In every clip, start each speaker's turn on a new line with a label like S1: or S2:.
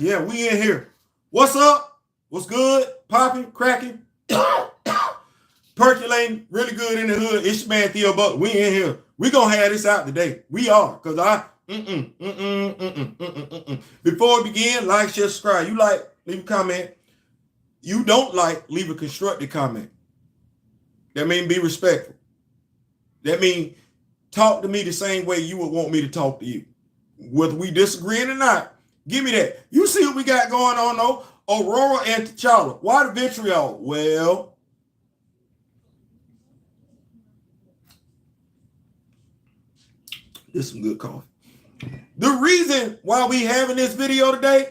S1: Yeah, we in here. What's up? What's good? Popping, cracking, percolating, really good in the hood. It's your man Theo Buck. We in here. We gonna have this out today. We are, cause Before we begin, like, share, subscribe. You like, leave a comment. You don't like, leave a constructive comment. That means be respectful. That means talk to me the same way you would want me to talk to you. Whether we disagreeing or not, give me that. You see what we got going on though? Ororo and T'Challa. Why the vitriol? Well, this is some good coffee. The reason why we having this video today,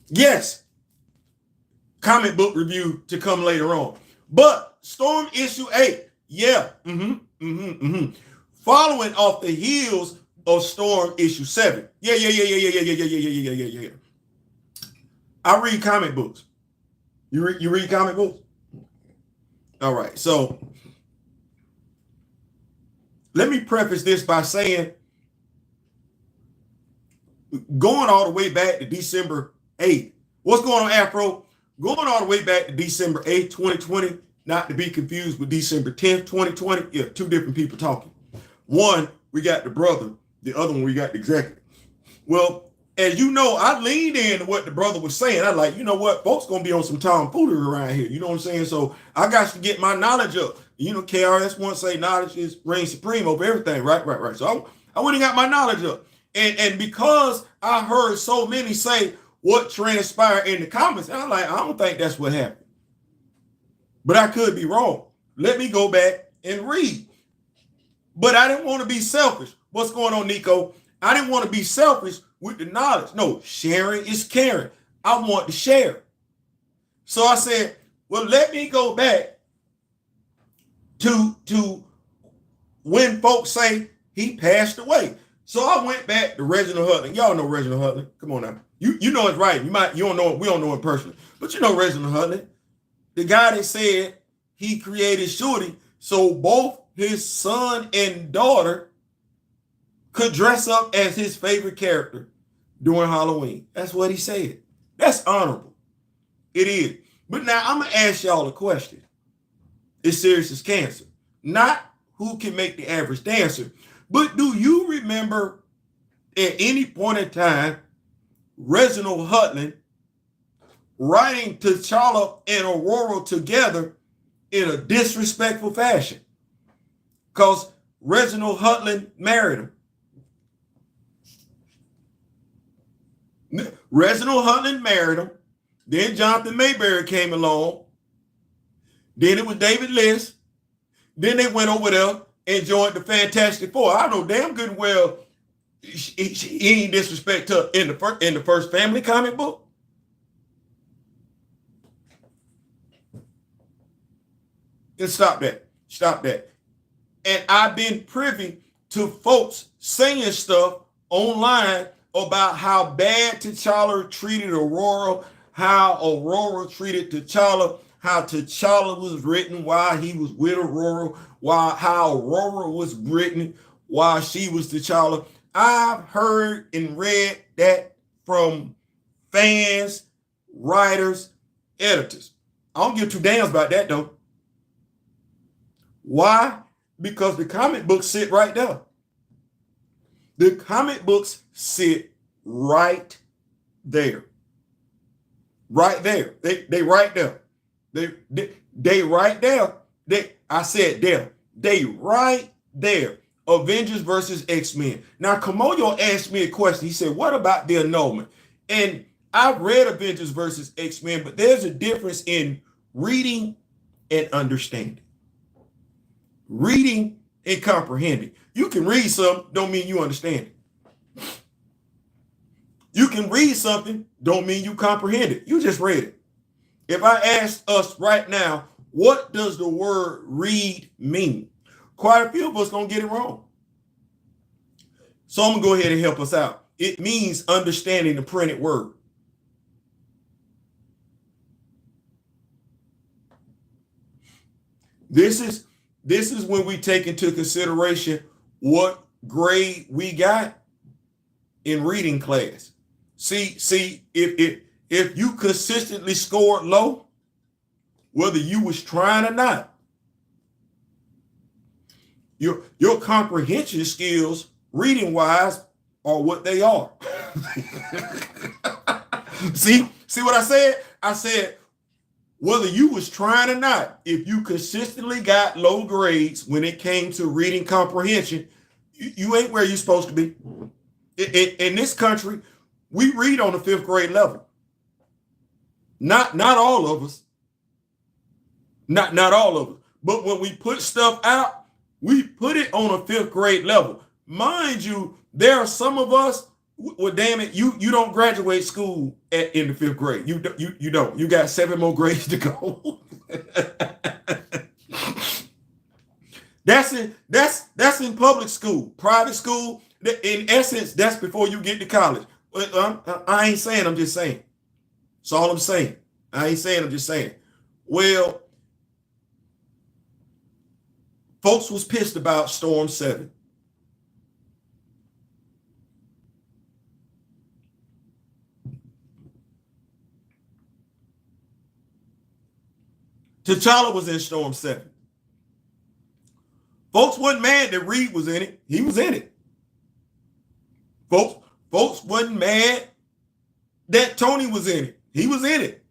S1: yes, comic book review to come later on. But Storm issue 8, yeah, following off the heels of Storm issue 7. Yeah. I read comic books. You read comic books? All right, so let me preface this by saying, going all the way back to December 8th. What's going on, Afro? Going all the way back to December 8th, 2020, not to be confused with December 10th, 2020. Yeah, two different people talking. One, we got the brother. The other one, we got the executive. Well, as you know, I leaned into what the brother was saying. I like, you know what, folks gonna be on some tomfoolery around here. You know what I'm saying? So I got to get my knowledge up. You know, KRS once say knowledge is reigns supreme over everything. Right. So I went and got my knowledge up. And because I heard so many say what transpired in the comments, I'm like, I don't think that's what happened. But I could be wrong. Let me go back and read. But I didn't want to be selfish. What's going on, Nico? I didn't want to be selfish with the knowledge. No, sharing is caring. I want to share. So I said, well, let me go back to when folks say he passed away. So I went back to Reginald Hudlin. Y'all know Reginald Hudlin. Come on now. You know it's right. You don't know it. We don't know it personally. But you know Reginald Hudlin. The guy that said he created Shorty so both his son and daughter could dress up as his favorite character during Halloween. That's what he said. That's honorable. It is. But now I'm going to ask y'all a question. It's serious as cancer. Not who can make the average dancer, but do you remember at any point in time Reginald Hudlin writing T'Challa and Ororo together in a disrespectful fashion? Because Reginald Hudlin married him. Reginald Hudlin married him. Then Jonathan Mayberry came along. Then it was David Liss. Then they went over there and joined the Fantastic Four. I know damn good and well he ain't disrespect her in the first family comic book. Just stop that. And I've been privy to folks saying stuff online about how bad T'Challa treated Ororo, how Ororo treated T'Challa, how T'Challa was written while he was with Ororo, how Ororo was written while she was T'Challa. I've heard and read that from fans, writers, editors. I don't give two damns about that though. Why? Because the comic books sit right there. The comic books sit right there. Right there. They right there. They right there. I said there. They right there. Avengers versus X-Men. Now, Kamoyo asked me a question. He said, what about the annulment? And I've read Avengers versus X-Men, but there's a difference in reading and understanding. Reading and comprehending. You can read something, don't mean you understand it. You can read something, don't mean you comprehend it. You just read it. If I ask us right now, what does the word read mean? Quite a few of us gonna get it wrong. So I'm gonna go ahead and help us out. It means understanding the printed word. This This is when we take into consideration what grade we got in reading class. See, if you consistently scored low, whether you was trying or not, your comprehension skills, reading wise, are what they are. See what I said? I said, whether you was trying or not, if you consistently got low grades when it came to reading comprehension, you ain't where you're supposed to be. In this country, we read on the 5th grade level. Not all of us. Not all of us. But when we put stuff out, we put it on a 5th grade level. Mind you, there are some of us, well, damn it, you don't graduate school in the 5th grade. You don't. You got 7 more grades to go. That's in public school. Private school, in essence, that's before you get to college. I ain't saying, I'm just saying. That's all I'm saying. I ain't saying, I'm just saying. Well, folks was pissed about Storm 7. T'Challa was in Storm 7. Folks wasn't mad that Reed was in it. He was in it. Folks wasn't mad that Tony was in it. He was in it.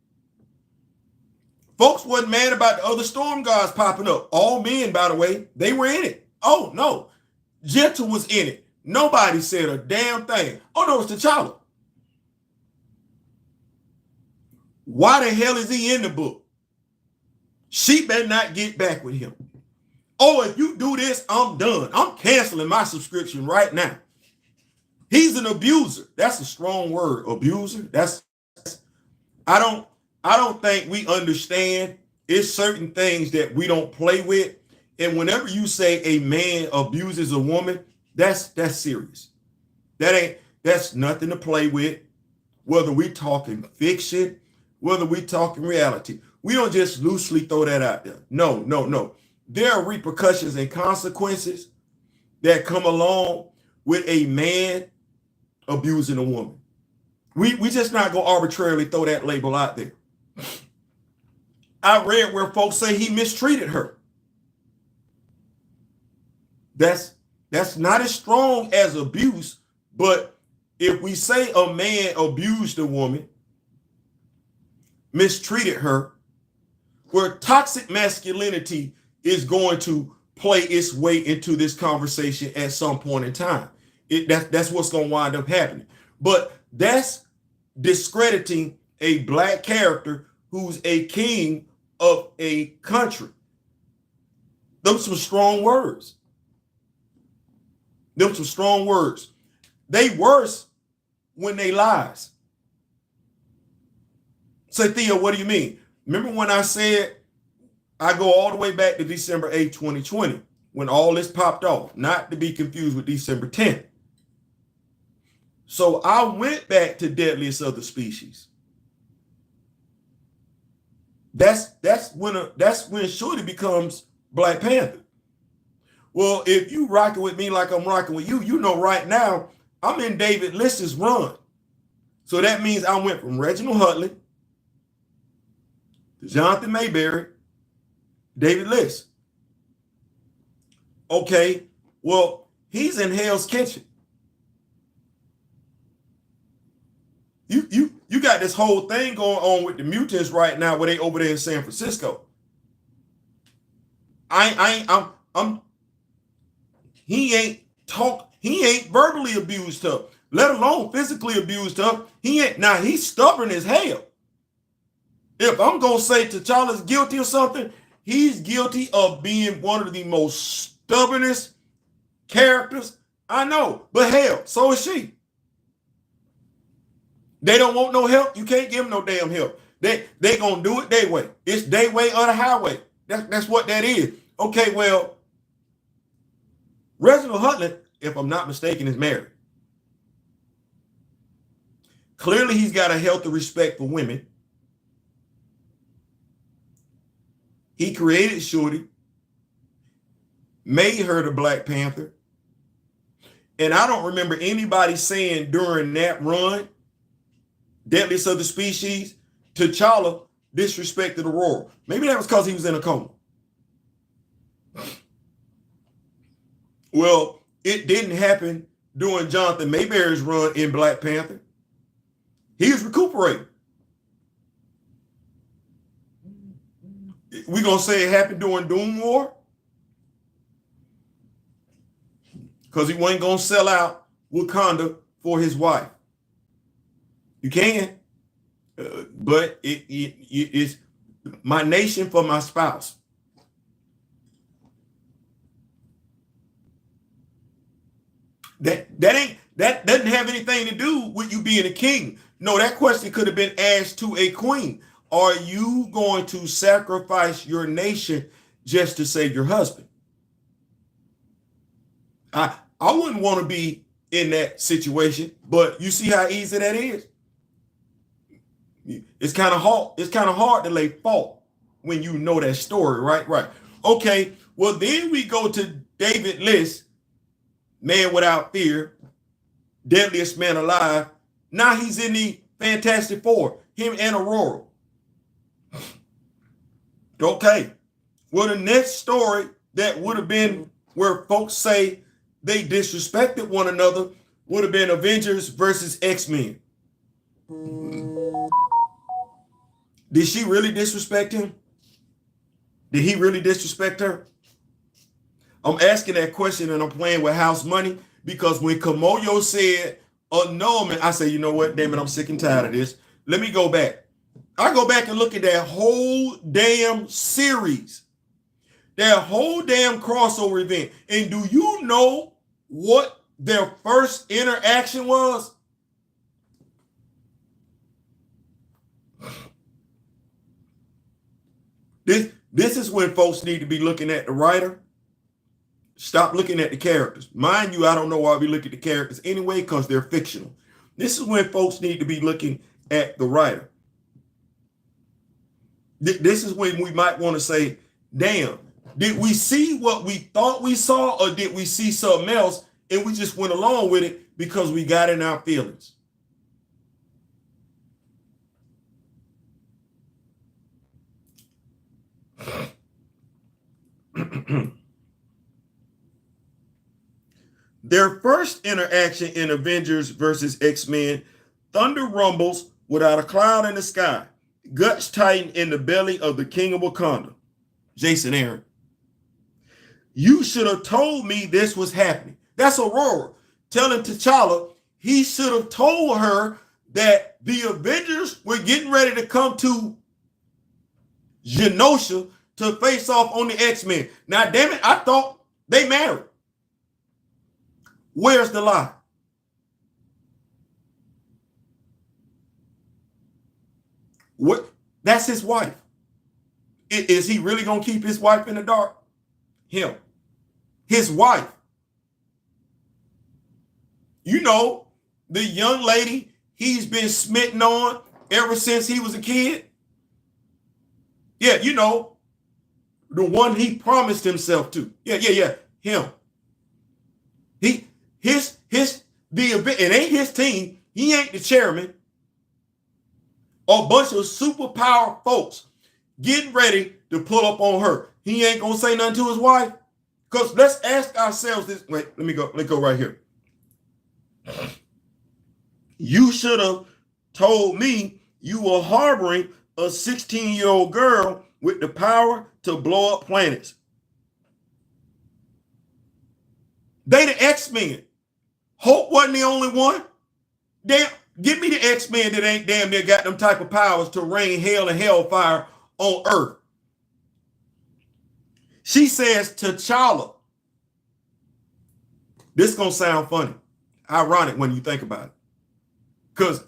S1: Folks wasn't mad about the other storm gods popping up. All men, by the way, they were in it. Oh, no. Gentle was in it. Nobody said a damn thing. Oh, no, it's T'Challa. Why the hell is he in the book? She better not get back with him. Oh, if you do this, I'm done. I'm canceling my subscription right now. He's an abuser. That's a strong word. Abuser. I don't think we understand. It's certain things that we don't play with. And whenever you say a man abuses a woman, that's serious. That's nothing to play with. Whether we talking fiction, whether we talking reality. We don't just loosely throw that out there. No. There are repercussions and consequences that come along with a man abusing a woman. We just not gonna arbitrarily throw that label out there. I read where folks say he mistreated her. That's not as strong as abuse, but if we say a man abused a woman, mistreated her, where toxic masculinity is going to play its way into this conversation at some point in time. That's what's going to wind up happening. But that's discrediting a black character who's a king of a country. Those some strong words. They worse when they lies. Say, Theo, what do you mean? Remember when I said I go all the way back to December 8th, 2020, when all this popped off, not to be confused with December 10th. So I went back to Deadliest of the Species. That's when Shorty becomes Black Panther. Well, if you rocking with me like I'm rocking with you, you know right now I'm in David List's run. So that means I went from Reginald Hudlin to Jonathan Mayberry, David List. Okay, well, he's in Hell's Kitchen. You got this whole thing going on with the mutants right now where they over there in San Francisco. He ain't verbally abused her, let alone physically abused her. He's stubborn as hell. If I'm gonna say T'Challa's guilty or something, he's guilty of being one of the most stubbornest characters I know. But hell, so is she. They don't want no help. You can't give them no damn help. They gonna do it their way. It's their way or the highway. That's what that is. Okay, well, Reginald Hudlin, if I'm not mistaken, is married. Clearly, he's got a healthy respect for women. He created Shorty. made her the Black Panther. And I don't remember anybody saying during that run, Deadliest of the Species, T'Challa disrespected Ororo. Maybe that was because he was in a coma. Well, it didn't happen during Jonathan Mayberry's run in Black Panther. He was recuperating. We're going to say it happened during Doom War? Because he wasn't going to sell out Wakanda for his wife. You can, but it's my nation for my spouse. That doesn't have anything to do with you being a king. No, that question could have been asked to a queen. Are you going to sacrifice your nation just to save your husband? I wouldn't want to be in that situation, but you see how easy that is. It's kind of hard. It's kind of hard to lay fault when you know that story, right? Right. Okay. Well, then we go to David List, Man Without Fear, Deadliest Man Alive. Now he's in the Fantastic Four, him and Ororo. Okay. Well, the next story that would have been where folks say they disrespected one another would have been Avengers versus X-Men. Did she really disrespect him? Did he really disrespect her? I'm asking that question and I'm playing with house money because when Kamoyo said, oh no, man, I say, you know what, damn it, I'm sick and tired of this. Let me go back. I go back and look at that whole damn series, that whole damn crossover event. And do you know what their first interaction was? This is when folks need to be looking at the writer. Stop looking at the characters. Mind you, I don't know why we look at the characters anyway, because they're fictional. This is when folks need to be looking at the writer. This is when we might want to say, damn, did we see what we thought we saw, or did we see something else and we just went along with it because we got in our feelings? Their first interaction in Avengers versus X-Men, thunder rumbles without a cloud in the sky. Guts tighten in the belly of the king of Wakanda. Jason Aaron. You should have told me this was happening. That's Ororo telling T'Challa he should have told her that the Avengers were getting ready to come to Genosha to face off on the X-Men. Now, damn it, I thought they married. Where's the lie? What? That's his wife. Is he really going to keep his wife in the dark? Him. His wife. You know, the young lady he's been smitten on ever since he was a kid. Yeah, you know, the one he promised himself to. Yeah. Him. It ain't his team. He ain't the chairman. A bunch of superpower folks getting ready to pull up on her. He ain't gonna say nothing to his wife. Because let's ask ourselves this. Wait, let me go right here. You should have told me you were harboring a 16-year-old girl with the power to blow up planets. They the X-Men. Hope wasn't the only one. Damn, give me the X-Men that ain't damn near got them type of powers to rain hell and hellfire on Earth. She says T'Challa. This gonna sound funny, ironic when you think about it. Because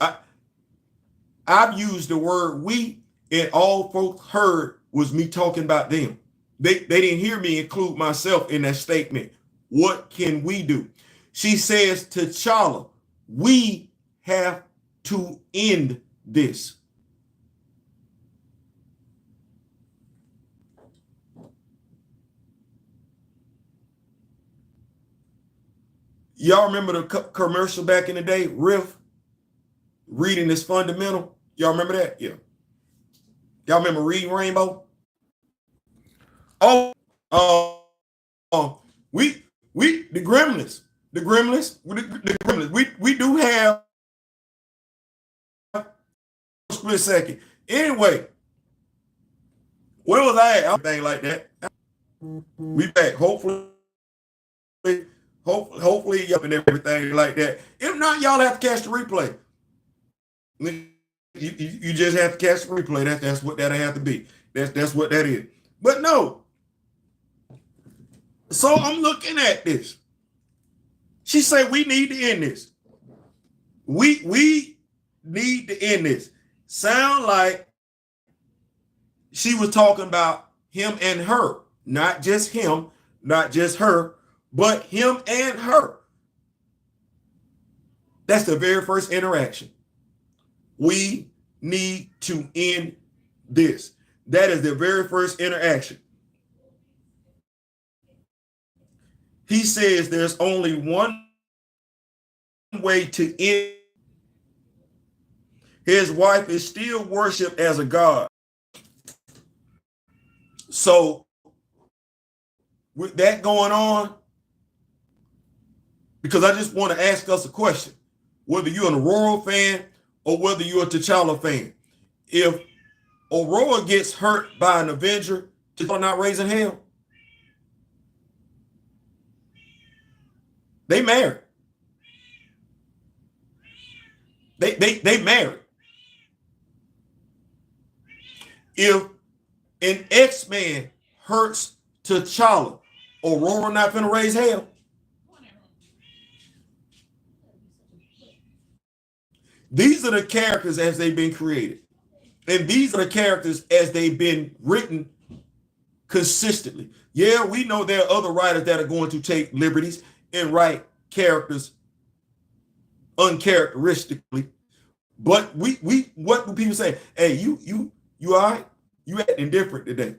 S1: I've used the word we, and all folks heard was me talking about them. They didn't hear me include myself in that statement. What can we do? She says to T'Challa, we have to end this. Y'all remember the commercial back in the day, Riff? Reading is fundamental. Y'all remember that? Yeah. Y'all remember Reading Rainbow? Oh, we the Gremlins. We do have a split second. Anyway, where was I at? Anything like that. We back. Hopefully y'all and everything like that. If not, y'all have to catch the replay. You just have to catch the replay. That's what that'll have to be. That's what that is. But no. So I'm looking at this. She said we need to end this. We need to end this. Sound like she was talking about him and her, not just him, not just her, but him and her. That's the very first interaction. We need to end this. That is the very first interaction. He says there's only one way to end. His wife is still worshipped as a god. So with that going on, because I just want to ask us a question, whether you're an Ororo fan or whether you're a T'Challa fan. If Ororo gets hurt by an Avenger, T'Challa not raising hell. They married. They married. If an X-Man hurts T'Challa, Ororo not gonna raise hell. These are the characters as they've been created. And these are the characters as they've been written consistently. Yeah, we know there are other writers that are going to take liberties and write characters uncharacteristically. But we what do people say? Hey, you all right? You acting different today.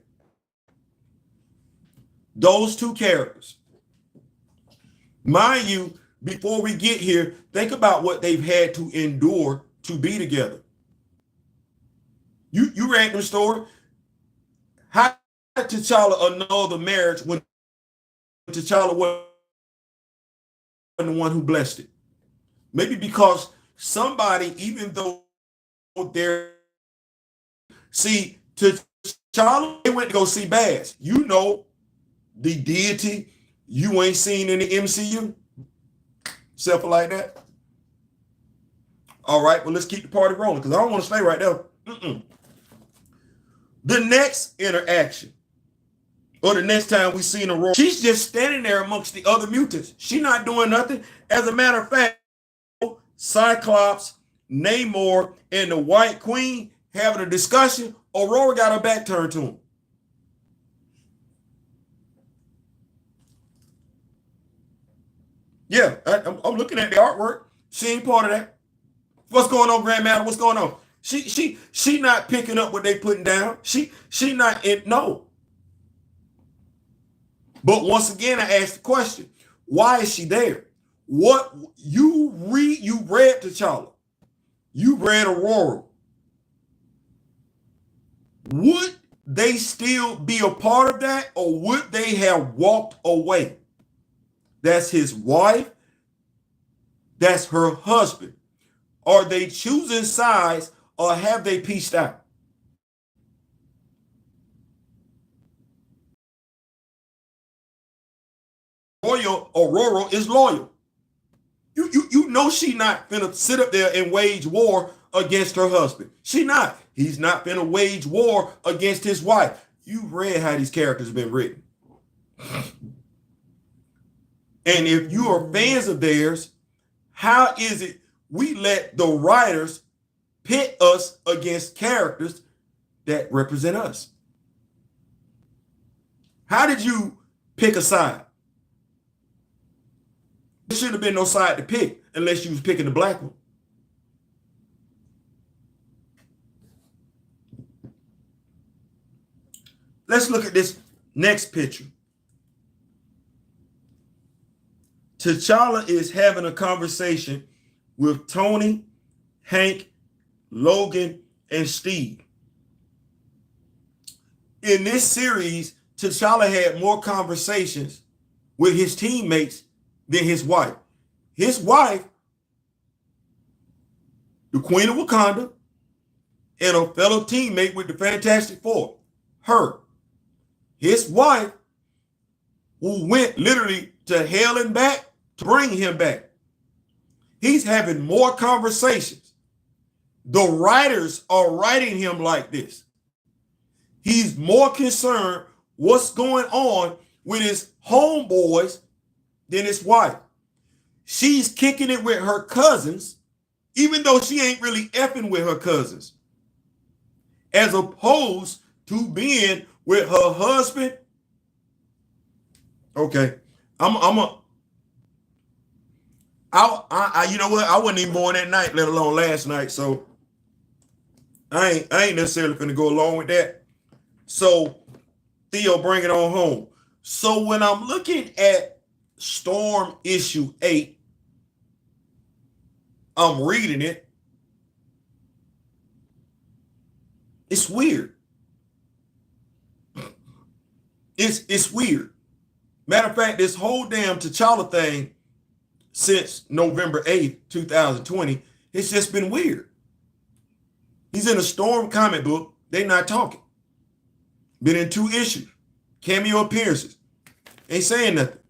S1: Those two characters. Mind you, before we get here, think about what they've had to endure to be together. You read the story. How did T'Challa annul the marriage when T'Challa wasn't the one who blessed it? Maybe because somebody, even though they're T'Challa, they went to go see Baz. You know, the deity you ain't seen in the MCU. Something like that. All right, well, let's keep the party rolling because I don't want to stay right there. The next interaction, or the next time we seen Ororo, she's just standing there amongst the other mutants. She's not doing nothing. As a matter of fact, Cyclops, Namor, and the White Queen having a discussion. Ororo got her back turned to him. Yeah, I'm looking at the artwork. She ain't part of that. What's going on, Grandmaster? What's going on? She not picking up what they putting down. She not in, no. But once again, I ask the question: why is she there? What you read T'Challa, you read Ororo. Would they still be a part of that, or would they have walked away? That's his wife. That's her husband. Are they choosing sides, or have they pieced out? Ororo is loyal. You know she not finna sit up there and wage war against her husband. She not. He's not finna wage war against his wife. You read how these characters have been written. And if you are fans of theirs, how is it we let the writers pit us against characters that represent us? How did you pick a side? There should have been no side to pick unless you was picking the black one. Let's look at this next picture. T'Challa is having a conversation with Tony, Hank, Logan, and Steve. In this series, T'Challa had more conversations with his teammates than his wife. His wife, the Queen of Wakanda, and a fellow teammate with the Fantastic Four, her. His wife, who went literally to hell and back to bring him back. He's having more conversations. The writers are writing him like this. He's more concerned what's going on with his homeboys than his wife. She's kicking it with her cousins, even though she ain't really effing with her cousins, as opposed to being with her husband. Okay, you know what? I wasn't even born that night, let alone last night. So I ain't necessarily finna go along with that. So Theo, bring it on home. So when I'm looking at Storm issue 8, I'm reading it. It's weird. It's weird. Matter of fact, this whole damn T'Challa thing since November 8th, 2020, it's just been weird. He's in a Storm comic book. They not talking. Been in 2 issues. Cameo appearances. Ain't saying nothing.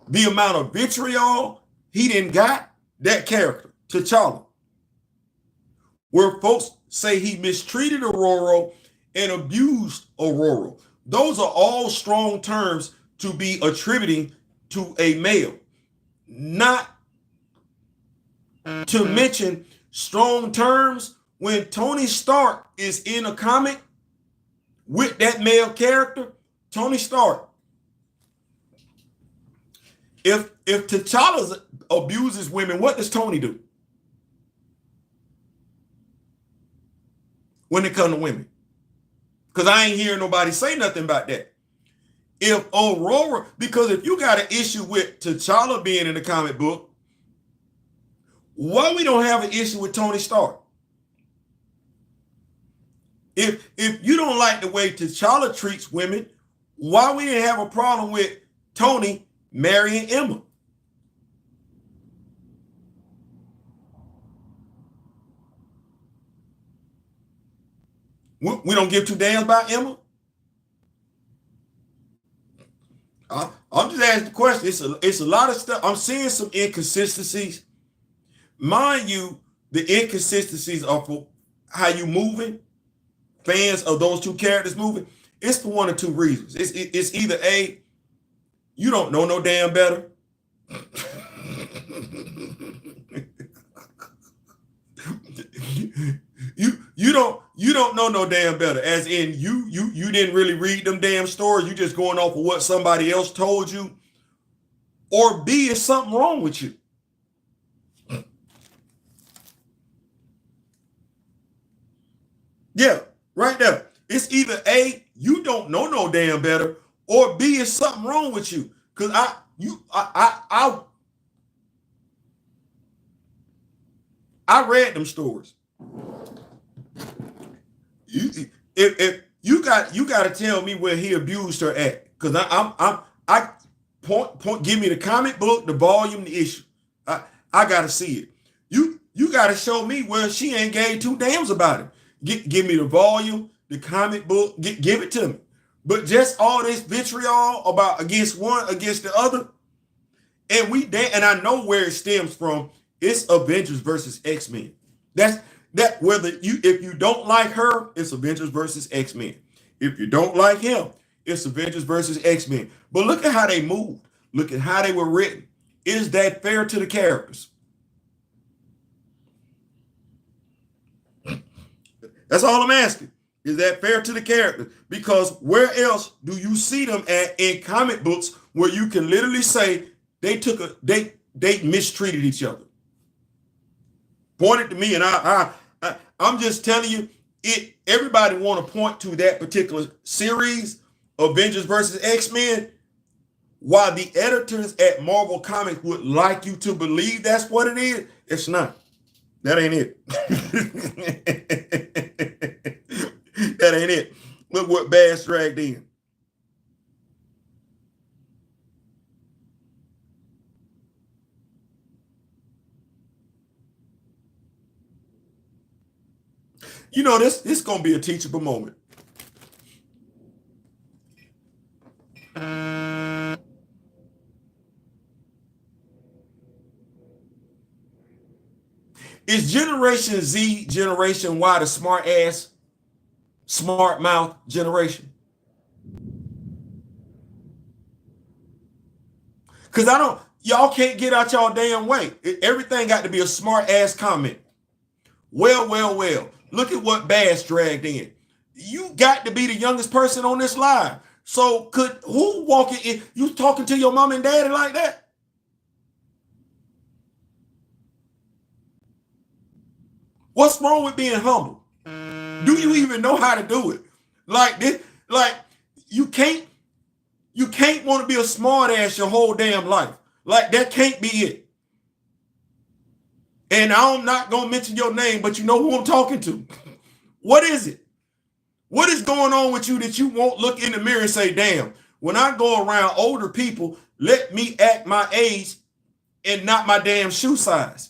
S1: The amount of vitriol he didn't got, that character, T'Challa, where folks say he mistreated Ororo and abused Ororo. Those are all strong terms to be attributing to a male. Not to mention strong terms when Tony Stark is in a comic with that male character. Tony Stark. If T'Challa abuses women, what does Tony do when it comes to women? Because I ain't hearing nobody say nothing about that. If Aurora, because if you got an issue with T'Challa being in the comic book, why we don't have an issue with Tony Stark? If you don't like the way T'Challa treats women, why we didn't have a problem with Tony marrying Emma? We don't give 2 damns about Emma? I'm just asking the question. It's a lot of stuff. I'm seeing some inconsistencies. Mind you, the inconsistencies are for how you moving. Fans of those 2 characters moving. It's for 1 or 2 reasons. It's either A, you don't know no damn better. You don't know no damn better, as in you didn't really read them damn stories. You just going off of what somebody else told you. Or B, is something wrong with you. Yeah, right there. It's either A, you don't know no damn better, or B, is something wrong with you. Because I read them stories. If you got to tell me where he abused her at, because I point give me the comic book, the volume, the issue. I got to see it. You got to show me where she ain't gave 2 damns about it. Give me the volume, the comic book, give it to me. But just all this vitriol about against one, against the other, and I know where it stems from. It's Avengers versus X-Men. That whether if you don't like her, it's Avengers versus X-Men. If you don't like him, it's Avengers versus X-Men. But look at how they moved. Look at how they were written. Is that fair to the characters? That's all I'm asking. Is that fair to the characters? Because where else do you see them at in comic books where you can literally say they mistreated each other? Point it to me, and I'm just telling you, everybody want to point to that particular series, Avengers versus X-Men. while the editors at Marvel Comics would like you to believe that's what it is, it's not. That ain't it. That ain't it. Look what Bass dragged in. You know, this is going to be a teachable moment. Is Generation Z, Generation Y the smart ass, smart mouth generation? Because y'all can't get out y'all damn way. Everything got to be a smart ass comment. Well. Look at what Bass dragged in. You got to be the youngest person on this live. So who walking in? You talking to your mom and daddy like that? What's wrong with being humble? Do you even know how to do it? Like this, like you can't want to be a smart ass your whole damn life. Like that can't be it. And I'm not gonna mention your name, but you know who I'm talking to. What is it? What is going on with you that you won't look in the mirror and say, damn, when I go around older people, let me act my age and not my damn shoe size?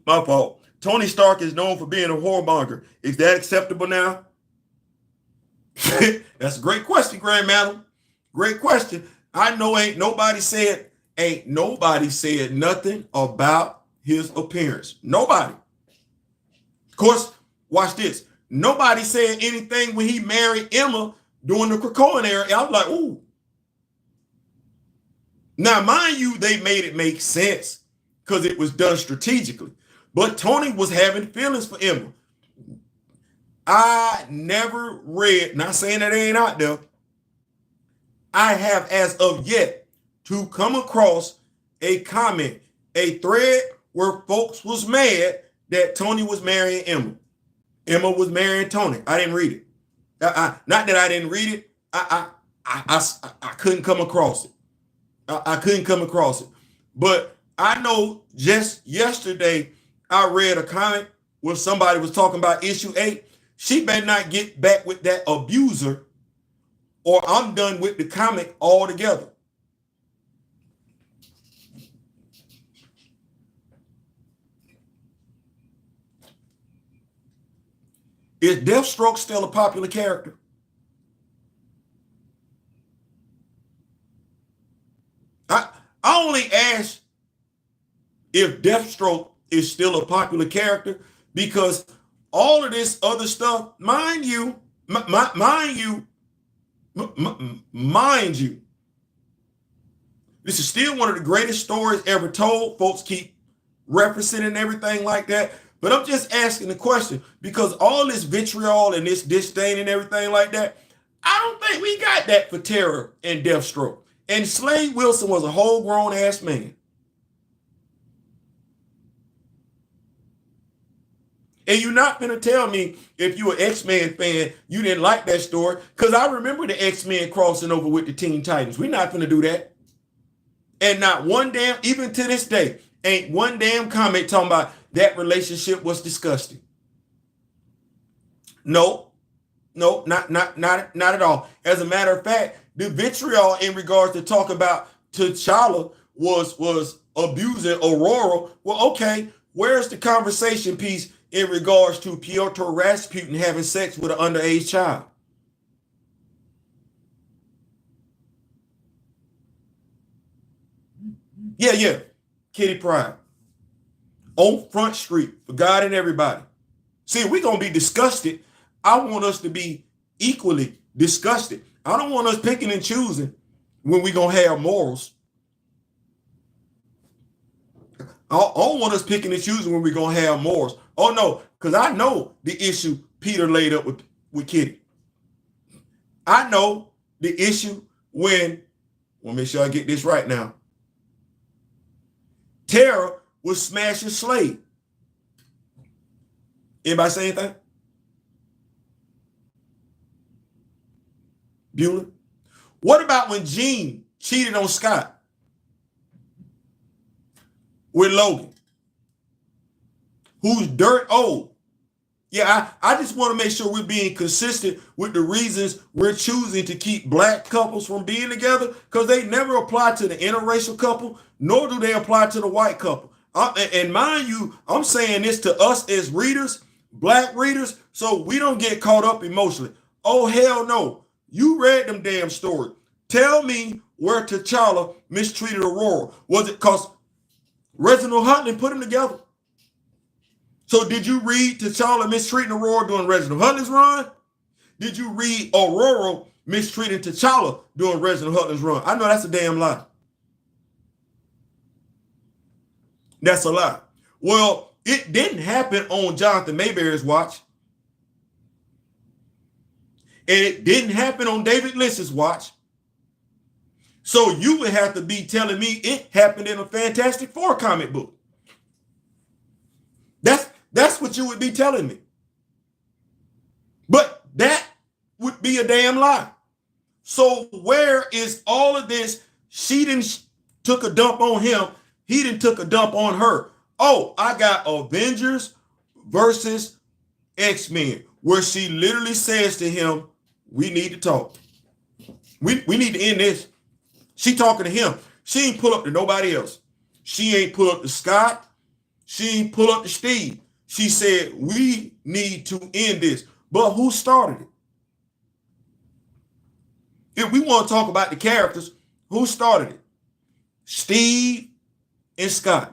S1: My fault. Tony Stark is known for being a whoremonger. Is that acceptable now? That's a great question, Grand Madam. Great question. I know ain't nobody said nothing about his appearance. Nobody. Of course, watch this. Nobody said anything when he married Emma during the Krakoan era. I was like, ooh. Now, mind you, they made it make sense because it was done strategically. But Tony was having feelings for Emma. I never read, not saying that it ain't out there, I have as of yet to come across a comment, a thread where folks was mad that Tony was marrying Emma. Emma was marrying Tony. I didn't read it. Not that I didn't read it. I couldn't come across it. I couldn't come across it. But I know just yesterday I read a comment where somebody was talking about issue 8. She better not get back with that abuser or I'm done with the comic altogether. Is Deathstroke still a popular character? I only ask if Deathstroke is still a popular character because all of this other stuff, mind you, this is still one of the greatest stories ever told. Folks keep referencing and everything like that. But I'm just asking the question because all this vitriol and this disdain and everything like that, I don't think we got that for Terror and Deathstroke. And Slade Wilson was a whole grown ass man. And you're not going to tell me if you're an X-Men fan, you didn't like that story. Because I remember the X-Men crossing over with the Teen Titans. We're not going to do that. And not one damn, even to this day, ain't one damn comment talking about that relationship was disgusting. No, not at all. As a matter of fact, the vitriol in regards to talk about T'Challa was abusing Ororo. Well, okay, where's the conversation piece in regards to Piotr Rasputin having sex with an underage child? Yeah. Kitty Pryde. On Front Street for God and everybody. See, we're going to be disgusted. I want us to be equally disgusted. I don't want us picking and choosing when we're going to have morals. I don't want us picking and choosing when we're going to have morals. Oh, no, because I know the issue Peter laid up with Kitty. I know the issue when, let me make sure I get this right now, Tara was smashing Slade. Anybody say anything? Bueller? What about when Gene cheated on Scott with Logan, who's dirt old? Yeah, I just want to make sure we're being consistent with the reasons we're choosing to keep black couples from being together, because they never apply to the interracial couple, nor do they apply to the white couple. And mind you, I'm saying this to us as readers, black readers, so we don't get caught up emotionally. Oh, hell no. You read them damn stories. Tell me where T'Challa mistreated Ororo. Was it because Reginald Huntley put them together? So did you read T'Challa mistreating Ororo during Reginald Huntley's run? Did you read Ororo mistreating T'Challa during Reginald Huntley's run? I know that's a damn lie. That's a lie. Well, it didn't happen on Jonathan Mayberry's watch. And it didn't happen on David Lynch's watch. So you would have to be telling me it happened in a Fantastic Four comic book. That's what you would be telling me. But that would be a damn lie. So where is all of this? She didn't took a dump on him. He didn't took a dump on her. Oh, I got Avengers versus X-Men, where she literally says to him, we need to talk. We need to end this. She talking to him. She ain't pull up to nobody else. She ain't pull up to Scott. She ain't pull up to Steve. She said, we need to end this. But who started it? If we want to talk about the characters, who started it? Steve and Scott.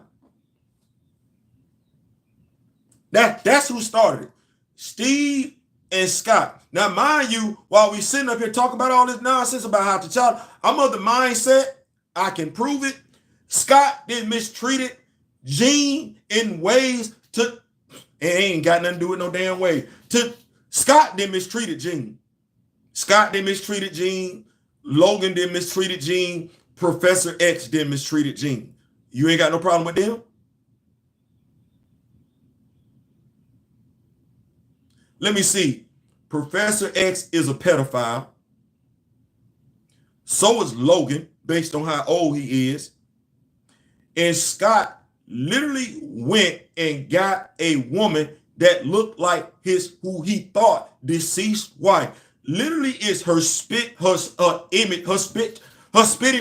S1: That's who started it. Steve and Scott. Now, mind you, while we sitting up here talking about all this nonsense about how T'Challa, I'm of the mindset, I can prove it. Scott didn't mistreated Gene in ways to, it ain't got nothing to do with no damn way. Scott didn't mistreated Gene. Scott didn't mistreated Gene. Logan didn't mistreated Gene. Professor X didn't mistreated Gene. You ain't got no problem with them? Let me see. Professor X is a pedophile. So is Logan, based on how old he is. And Scott literally went and got a woman that looked like who he thought deceased wife. Literally is her spitting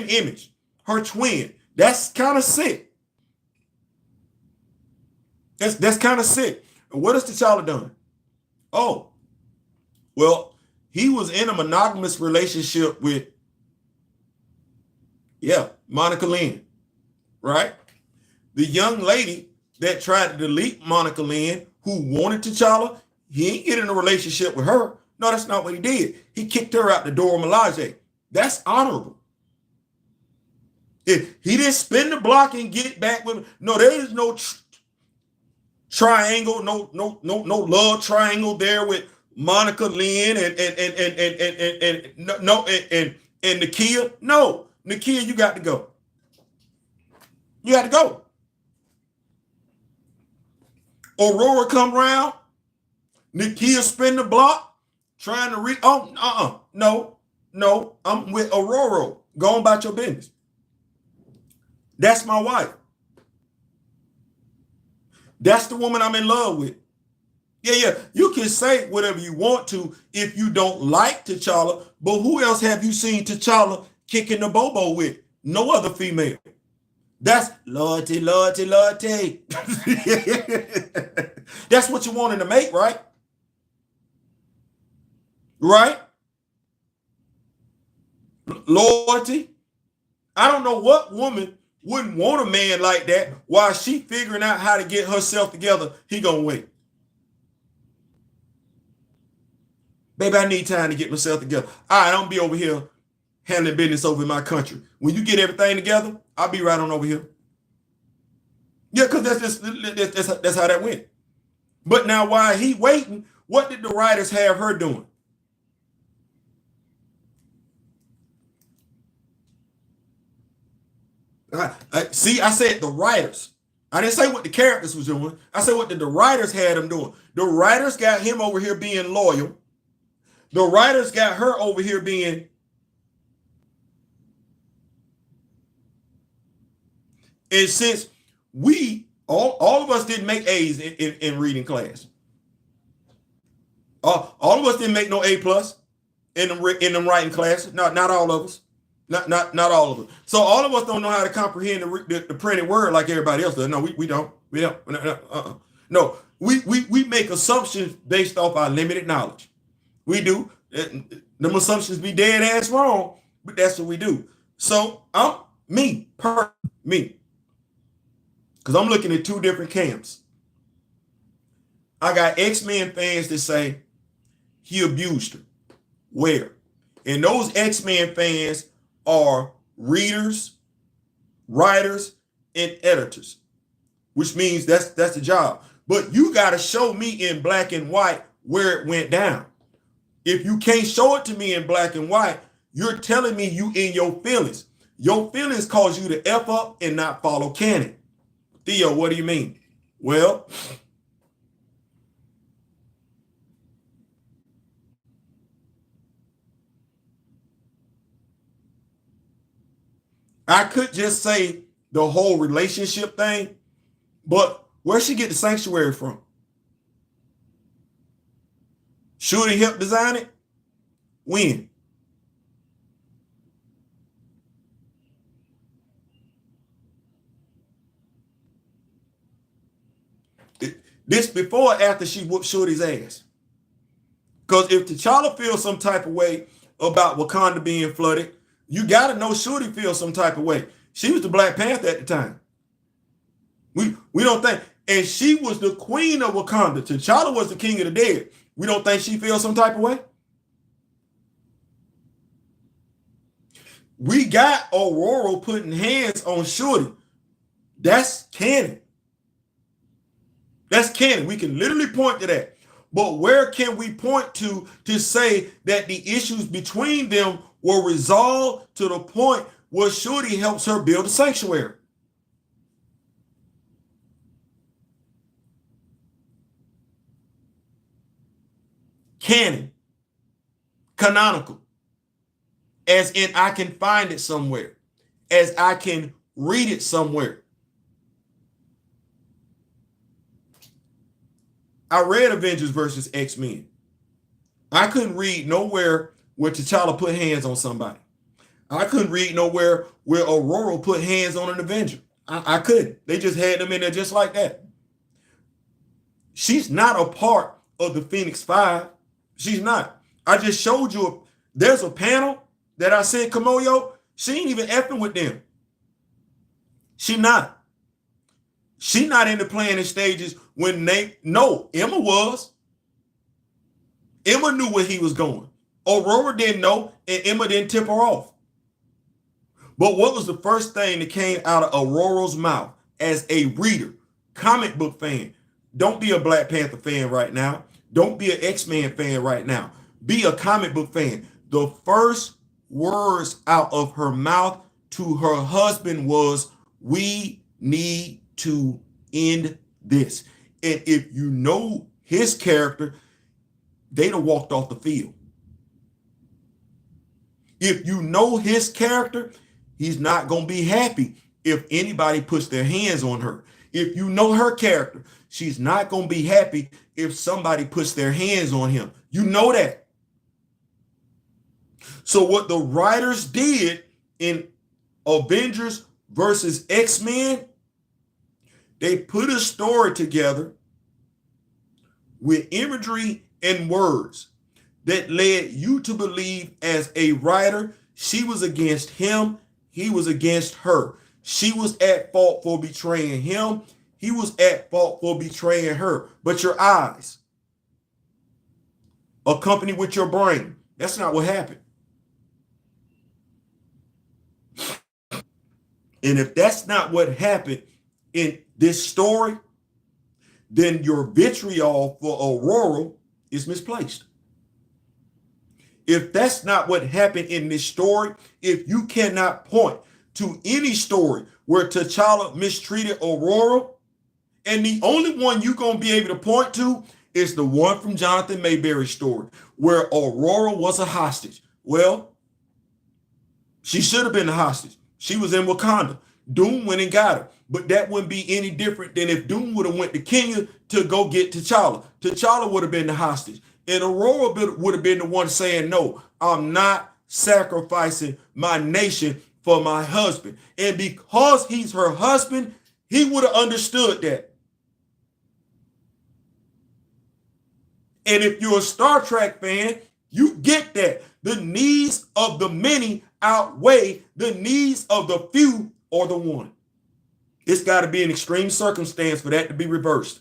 S1: image, her twin. That's kind of sick. That's kind of sick. And what has T'Challa done? Oh, well, he was in a monogamous relationship with, Monica Lynn, right? The young lady that tried to delete Monica Lynn, who wanted T'Challa, he ain't get in a relationship with her. No, that's not what he did. He kicked her out the door of Melage. That's honorable. He didn't spin the block and get back with him. No, there is no triangle, no love triangle there with Monica Lynn and Nakia. No, Nakia, you got to go. You got to go. Ororo come around, Nakia spin the block, trying to no, I'm with Ororo. Go on about your business. That's my wife. That's the woman I'm in love with. Yeah. You can say whatever you want to if you don't like T'Challa, but who else have you seen T'Challa kicking the bobo with? No other female. That's loyalty. That's what you wanted to make, right? Right? Loyalty. I don't know what woman wouldn't want a man like that while she figuring out how to get herself together. He gonna wait. Baby, I need time to get myself together. All right, I'm be over here handling business over in my country. When you get everything together, I'll be right on over here. Yeah, because that's how that went. But now while he waiting, what did the writers have her doing? See, I said the writers. I didn't say what the characters was doing. I said what the writers had him doing. The writers got him over here being loyal. The writers got her over here being. And since we all of us didn't make A's in reading class. All of us didn't make no A plus in them writing classes. Not all of us. Not all of us. So all of us don't know how to comprehend the printed word like everybody else does. No, we don't. We don't. No, we make assumptions based off our limited knowledge. We do. Them assumptions be dead ass wrong, but that's what we do. So I'm me. Because I'm looking at two different camps. I got X-Men fans that say he abused her. Where? And those X-Men fans are readers, writers, and editors, which means that's the job. But you got to show me in black and white where it went down. If you can't show it to me in black and white, you're telling me you in your feelings. Your feelings cause you to F up and not follow canon. Theo, what do you mean? Well, I could just say the whole relationship thing, but where'd she get the sanctuary from? Should he help design it? When? This before or after she whooped Shorty's ass? Because if T'Challa feels some type of way about Wakanda being flooded, you got to know Shorty feels some type of way. She was the Black Panther at the time. We don't think, and she was the queen of Wakanda. T'Challa was the king of the dead. We don't think she feels some type of way. We got Ororo putting hands on Shorty. That's canon. That's canon. We can literally point to that. But where can we point to say that the issues between them were resolved to the point where Shorty helps her build a sanctuary? Canon. Canonical. As in I can find it somewhere. As I can read it somewhere. I read Avengers versus X-Men. I couldn't read nowhere where T'Challa put hands on somebody. I couldn't read nowhere where Ororo put hands on an Avenger. I couldn't. They just had them in there just like that. She's not a part of the Phoenix Five. She's not. I just showed you, there's a panel that I sent Kamoyo. She ain't even effing with them. She not. She not in the planning stages when Emma was. Emma knew where he was going. Aurora didn't know, and Emma didn't tip her off. But what was the first thing that came out of Aurora's mouth as a reader, comic book fan? Don't be a Black Panther fan right now. Don't be an X-Men fan right now. Be a comic book fan. The first words out of her mouth to her husband was, "We need to end this." And if you know his character, they'd have walked off the field. If you know his character, he's not going to be happy if anybody puts their hands on her. If you know her character, she's not going to be happy if somebody puts their hands on him. You know that. So what the writers did in Avengers versus X-Men, they put a story together with imagery and words that led you to believe as a writer, she was against him, he was against her. She was at fault for betraying him, he was at fault for betraying her. But your eyes, accompanied with your brain, that's not what happened. And if that's not what happened in this story, then your vitriol for Ororo is misplaced. If that's not what happened in this story, if you cannot point to any story where T'Challa mistreated Ororo, And the only one you're going to be able to point to is the one from Jonathan Mayberry's story, where Ororo was a hostage. Well, she should have been a hostage. She was in Wakanda. Doom went and got her. But that wouldn't be any different than if Doom would have went to Kenya to go get T'Challa. T'Challa would have been the hostage. And Aurora would have been the one saying, no, I'm not sacrificing my nation for my husband. And because he's her husband, he would have understood that. And if you're a Star Trek fan, you get that. The needs of the many outweigh the needs of the few or the one. It's got to be an extreme circumstance for that to be reversed.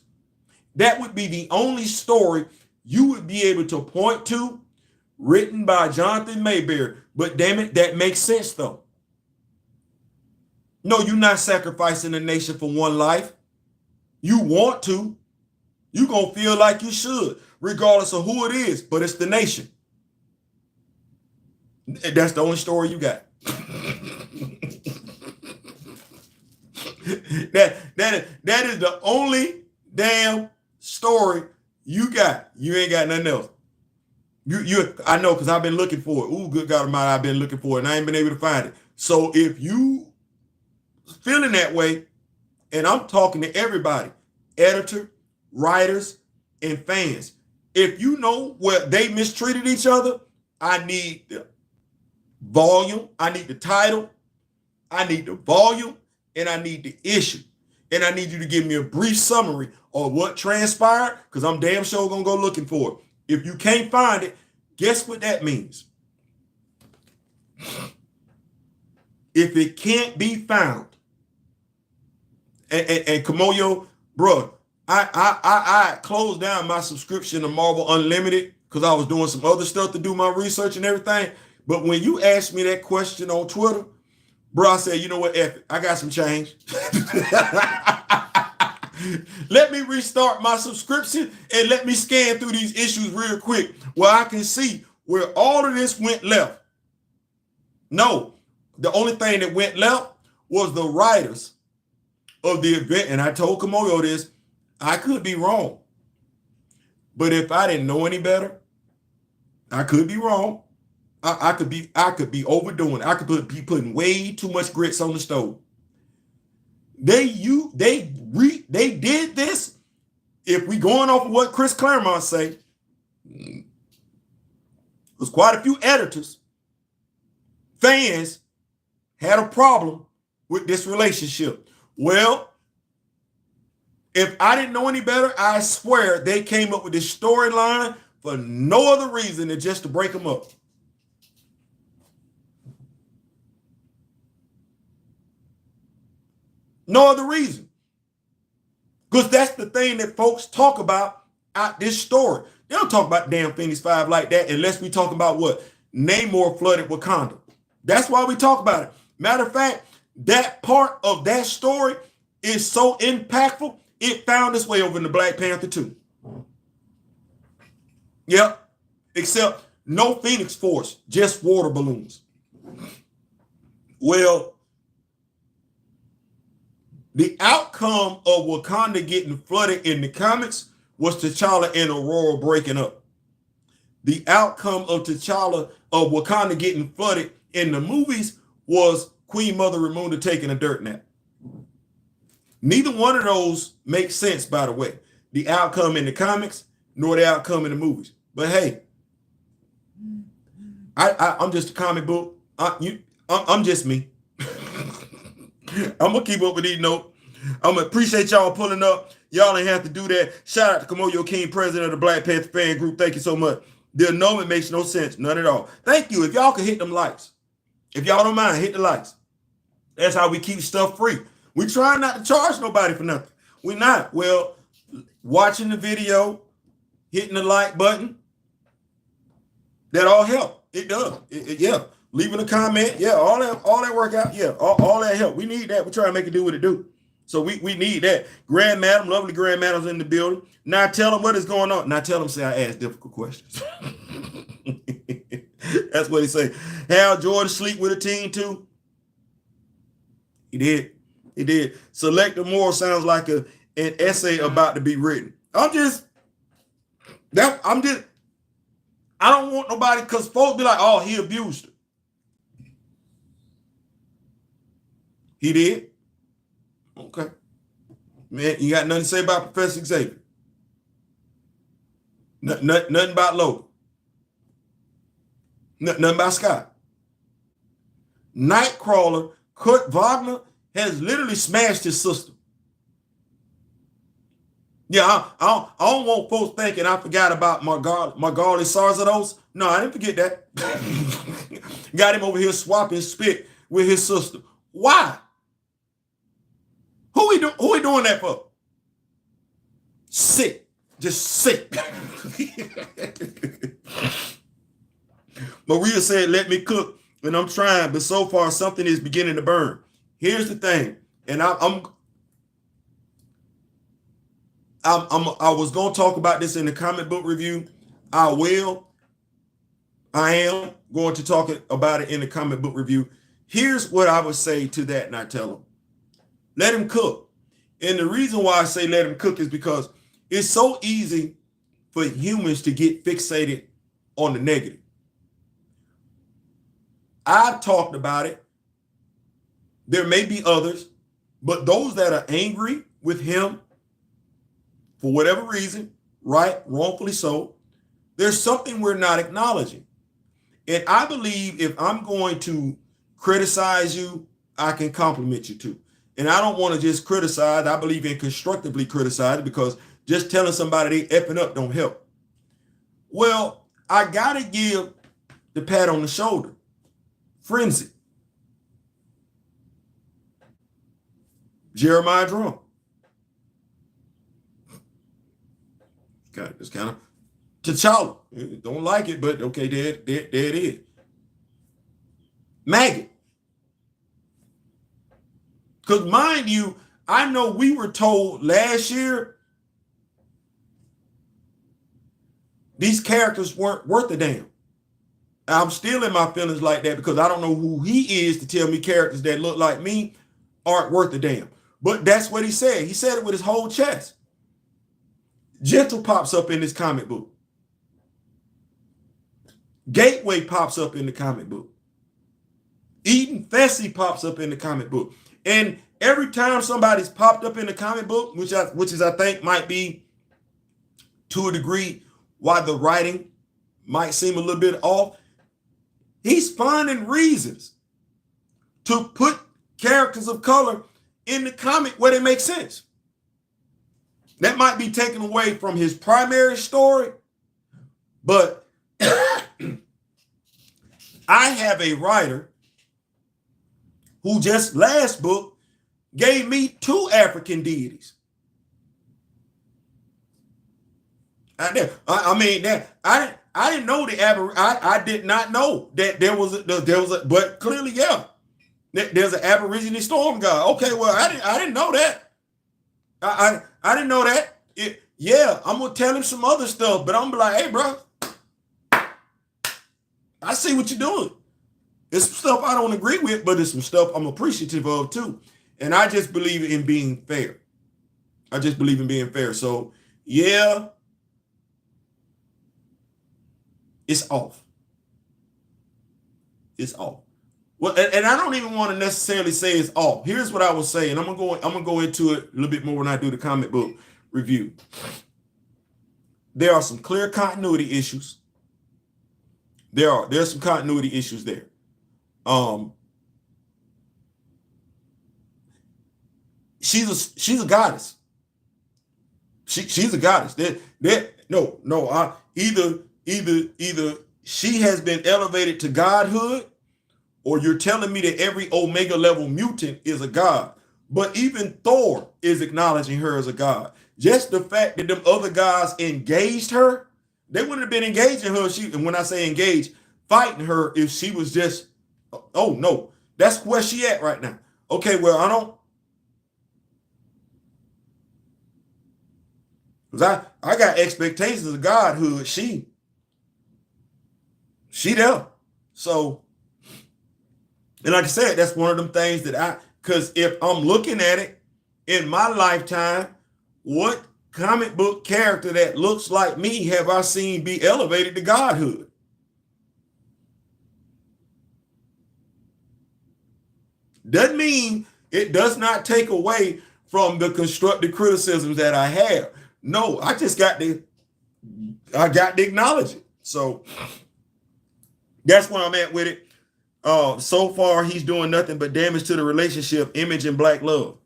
S1: That would be the only story you would be able to point to written by Jonathan Mayberry. But damn it, that makes sense though. No, you're not sacrificing the nation for one life. You want to. You're going to feel like you should, regardless of who it is, but it's the nation. That's the only story you got. That is the only damn story you got. You ain't got nothing else. I know, because I've been looking for it. Ooh, good God Almighty, I've been looking for it and I ain't been able to find it. So if you feeling that way, and I'm talking to everybody, editor, writers, and fans, if you know where they mistreated each other, I need the volume, I need the title, I need the volume, and I need the issue. And I need you to give me a brief summary of what transpired, because I'm damn sure going to go looking for it. If you can't find it, guess what that means? If it can't be found, and Kamoyo, bro, I closed down my subscription to Marvel Unlimited because I was doing some other stuff to do my research and everything. But when you asked me that question on Twitter, bro, I said, you know what, F it, I got some change. Let me restart my subscription and let me scan through these issues real quick where I can see where all of this went left. No, the only thing that went left was the writers of the event. And I told Kamoyo this, I could be wrong. But if I didn't know any better, I could be wrong. I could be overdoing it. I could be putting way too much grits on the stove. They did this. If we going off of what Chris Claremont say, there's quite a few editors, fans had a problem with this relationship. Well, if I didn't know any better, I swear they came up with this storyline for no other reason than just to break them up. No other reason. Because that's the thing that folks talk about out this story. They don't talk about damn Phoenix 5 like that unless we talk about what? Namor flooded Wakanda. That's why we talk about it. Matter of fact, that part of that story is so impactful, it found its way over into Black Panther 2. Yep. Except no Phoenix Force, just water balloons. Well, the outcome of Wakanda getting flooded in the comics was T'Challa and Ororo breaking up. The outcome of Wakanda getting flooded in the movies was Queen Mother Ramunda taking a dirt nap. Neither one of those makes sense, by the way. The outcome in the comics, nor the outcome in the movies. But hey, I'm just a comic book. I'm just me. I'm gonna keep up with these notes. I'm gonna appreciate y'all pulling up. Y'all ain't have to do that. Shout out to Kamoyo King, president of the Black Panther fan group. Thank you so much. The annulment makes no sense, none at all. Thank you. If y'all could hit them likes, if y'all don't mind, hit the likes. That's how we keep stuff free. We try not to charge nobody for nothing. We're not. Well, watching the video, hitting the like button, that all help. It does. Yeah. Leaving a comment, yeah, all that work out, yeah, all that help. We need that. We try to make it do what it do. So we need that. Grand Madam, lovely Grand Madam's in the building. Now tell them what is going on. Now tell them, say I ask difficult questions. That's what he say. Hal Jordan sleep with a team too. He did. Selector Moore sounds like a an essay about to be written. I don't want nobody, because folks be like, oh, he abused her. He did? Okay. Man, you got nothing to say about Professor Xavier? Nothing about Logan? Nothing about Scott? Nightcrawler, Kurt Wagner, has literally smashed his system. Yeah, I don't want folks thinking I forgot about Margali Sarzados. No, I didn't forget that. Got him over here swapping spit with his sister. Why? Who he doing that for? Sick. Just sick. Maria said, let me cook, and I'm trying, but so far something is beginning to burn. Here's the thing, and I was going to talk about this in the comic book review. I am going to talk about it in the comic book review. Here's what I would say to that, and I tell them, let him cook. And the reason why I say let him cook is because it's so easy for humans to get fixated on the negative. I've talked about it. There may be others, but those that are angry with him for whatever reason, right, wrongfully so, there's something we're not acknowledging. And I believe if I'm going to criticize you, I can compliment you too. And I don't want to just criticize. I believe in constructively criticizing, because just telling somebody they effing up don't help. Well, I got to give the pat on the shoulder. Frenzy. Jeremiah Drum. God, it's kind of T'Challa. Don't like it, but okay, there it is. Maggot. Because mind you, I know we were told last year these characters weren't worth a damn. I'm still in my feelings like that, because I don't know who he is to tell me characters that look like me aren't worth a damn. But that's what he said. He said it with his whole chest. Gentle pops up in this comic book. Gateway pops up in the comic book. Eden Fessy pops up in the comic book. And every time somebody's popped up in the comic book, which I think might be to a degree why the writing might seem a little bit off, he's finding reasons to put characters of color in the comic where they make sense. That might be taken away from his primary story, but I have a writer who just last book gave me 2 African deities. I didn't know I did not know that there was a, but clearly, yeah, there's an Aborigine storm god. Okay, well, I didn't know that. I didn't know that. Yeah, I'm gonna tell him some other stuff, but I'm gonna be like, hey, bro, I see what you're doing. It's some stuff I don't agree with, but it's some stuff I'm appreciative of too. And I just believe in being fair. So yeah, it's off. It's off. Well, and I don't even want to necessarily say it's off. Here's what I will say, and I'm gonna go into it a little bit more when I do the comic book review. There are some clear continuity issues. There's some continuity issues there. She's a goddess. She's a goddess. Either she has been elevated to godhood, or you're telling me that every Omega level mutant is a god. But even Thor is acknowledging her as a god. Just the fact that them other gods engaged her, they wouldn't have been engaging her. And when I say engaged, fighting her if she was just, oh no, that's where she at right now. Okay, well, because I got expectations of godhood. She there. So, and like I said, that's one of them things that because if I'm looking at it in my lifetime, what comic book character that looks like me have I seen be elevated to godhood? Doesn't mean it does not take away from the constructive criticisms that I have. No, I just got to acknowledge it. So that's where I'm at with it. So far, he's doing nothing but damage to the relationship, image, and black love.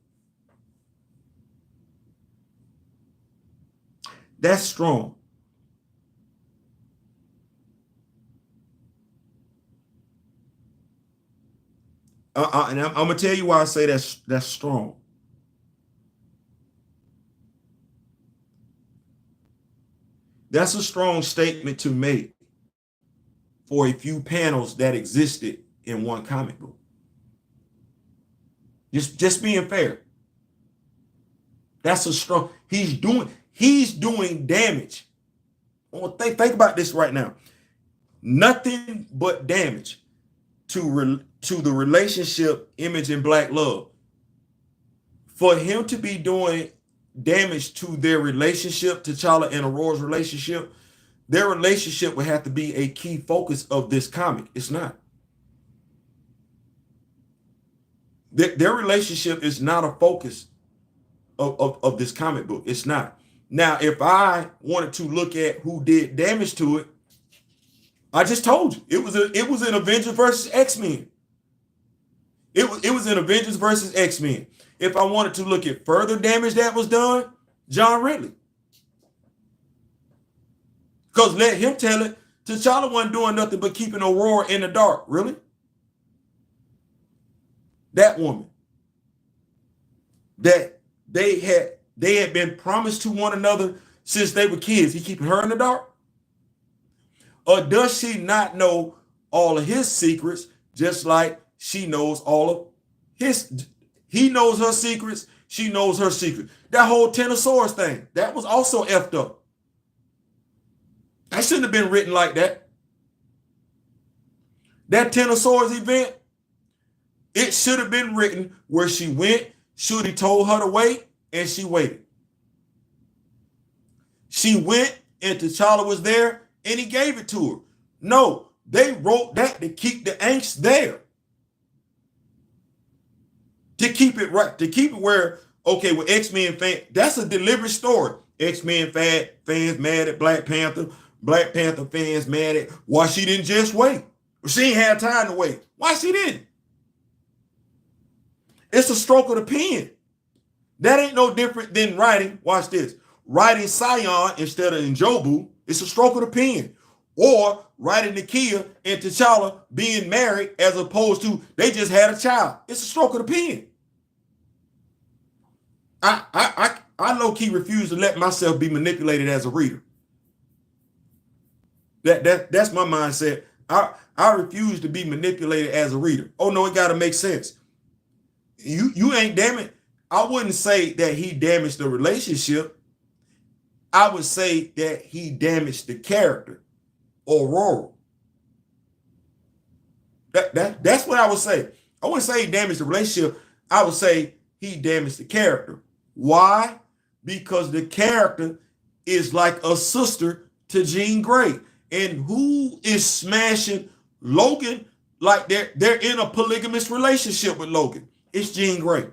S1: That's strong. And I'm gonna tell you why I say that's strong. That's a strong statement to make for a few panels that existed in one comic book. Just being fair. That's a strong. He's doing damage. Well, think about this right now. Nothing but damage to the relationship, image, and black love. For him to be doing damage to their relationship, T'Challa and Aurora's relationship, their relationship would have to be a key focus of this comic. It's not. Their relationship is not a focus of this comic book. It's not. Now, if I wanted to look at who did damage to it, I just told you it was in Avengers versus X-Men. It was in Avengers versus X-Men. If I wanted to look at further damage that was done, John Ridley. Because let him tell it, T'Challa wasn't doing nothing but keeping Ororo in the dark. Really? That woman that they had been promised to one another since they were kids. He keeping her in the dark? Or does she not know all of his secrets, just like she knows all of his? He knows her secrets. She knows her secret. That whole Tenosaurus thing, that was also effed up. That shouldn't have been written like that. That Tenosaurus event, it should have been written where she went, Shuri told her to wait, and she waited. She went, and T'Challa was there, and he gave it to her. No, they wrote that to keep the angst there. To keep it right, to keep it where, okay, with X-Men fans, that's a deliberate story. X-Men fans mad at Black Panther. Black Panther fans mad at why she didn't just wait. She ain't had time to wait. Why she didn't? It's a stroke of the pen. That ain't no different than writing, watch this, writing Sion instead of Njobu. It's a stroke of the pen. Or writing Nakia and T'Challa being married as opposed to they just had a child. It's a stroke of the pen. I low-key refuse to let myself be manipulated as a reader. That's my mindset. I refuse to be manipulated as a reader. Oh no, it gotta make sense. You ain't damaged. I wouldn't say that he damaged the relationship. I would say that he damaged the character, Ororo. That's what I would say. I wouldn't say he damaged the relationship. I would say he damaged the character. Why? Because the character is like a sister to Jean Grey. And who is smashing Logan like they're in a polygamous relationship with Logan? It's Jean Grey.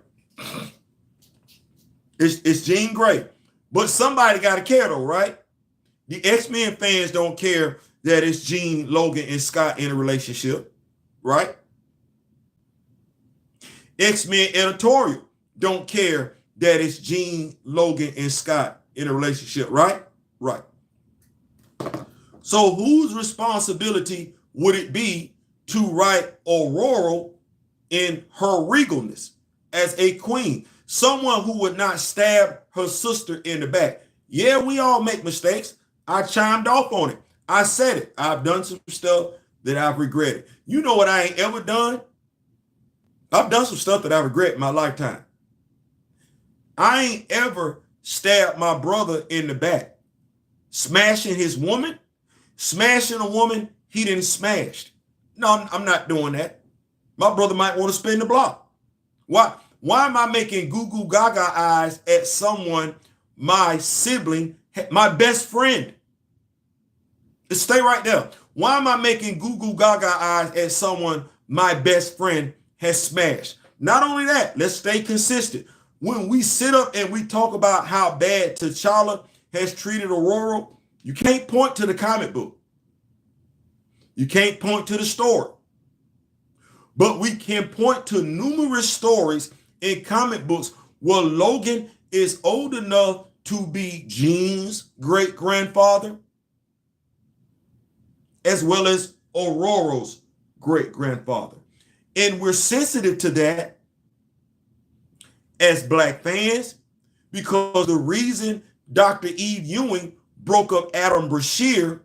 S1: It's Jean Grey. But somebody got to care though, right? The X-Men fans don't care that it's Jean, Logan, and Scott in a relationship, right? X-Men editorial don't care that it's Jean, Logan, and Scott in a relationship, right? Right. So whose responsibility would it be to write Ororo in her regalness as a queen? Someone who would not stab her sister in the back. Yeah, we all make mistakes. I chimed off on it. I said it. I've done some stuff that I've regretted. You know what I ain't ever done? I've done some stuff that I regret in my lifetime. I ain't ever stabbed my brother in the back. Smashing his woman, smashing a woman he didn't smash. No, I'm not doing that. My brother might want to spin the block. Why am I making goo goo gaga eyes at someone my sibling, my best friend. Just stay right there. Why am I making goo goo gaga eyes at someone my best friend has smashed? Not only that, let's stay consistent. When we sit up and we talk about how bad T'Challa has treated Ororo, you can't point to the comic book. You can't point to the story. But we can point to numerous stories in comic books where Logan is old enough to be Jean's great-grandfather, as well as Ororo's great-grandfather. And we're sensitive to that as Black fans because the reason Dr. Eve Ewing broke up Adam Brashear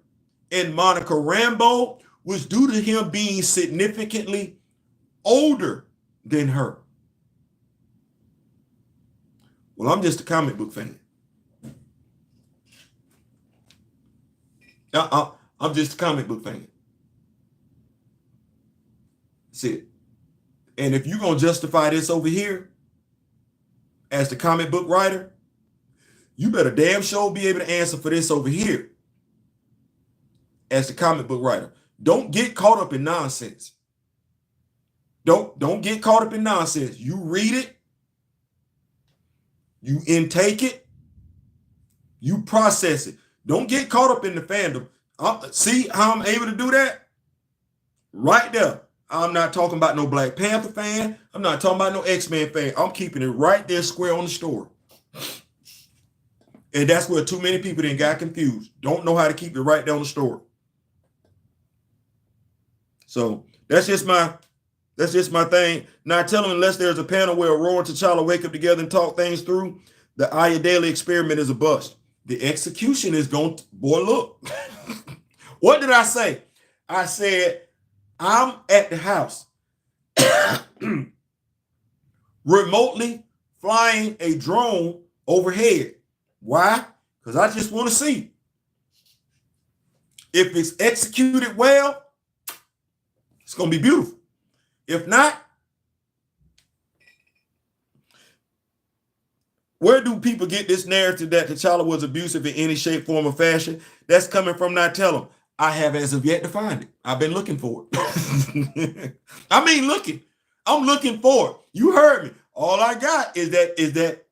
S1: and Monica Rambeau was due to him being significantly older than her. Well, I'm just a comic book fan. I'm just a comic book fan. That's it. And if you're going to justify this over here as the comic book writer, you better damn sure be able to answer for this over here as the comic book writer. Don't get caught up in nonsense. Don't get caught up in nonsense. You read it, you intake it, you process it. Don't get caught up in the fandom. See how I'm able to do that? Right there. I'm not talking about no Black Panther fan. I'm not talking about no X-Men fan. I'm keeping it right there square on the story. And that's where too many people then got confused. Don't know how to keep it right there on the story. So that's just my thing. Now I tell them unless there's a panel where Ororo and T'Challa wake up together and talk things through, the Ayodele experiment is a bust. The execution is going to, boy, look. What did I say? I said, I'm at the house remotely flying a drone overhead. Why? Because I just want to see. If it's executed well, it's going to be beautiful. If not, where do people get this narrative that T'Challa was abusive in any shape, form, or fashion? That's coming from not telling. I have as of yet to find it. I've been looking for it. I mean, looking. I'm looking for it. You heard me. All I got is that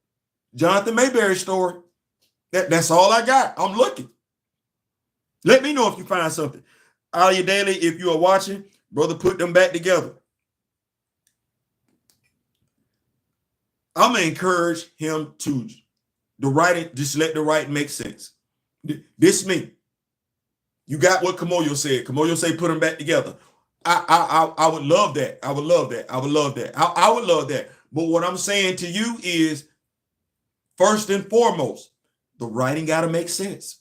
S1: Jonathan Mayberry story. That's all I got. I'm looking. Let me know if you find something. Ayodele, if you are watching, brother, put them back together. I'm going to encourage him to the writing, just let the writing make sense. This me. You got what Kamoyo said. Kamoyo said put them back together. I would love that. I would love that. I would love that. I would love that. But what I'm saying to you is, first and foremost, the writing got to make sense.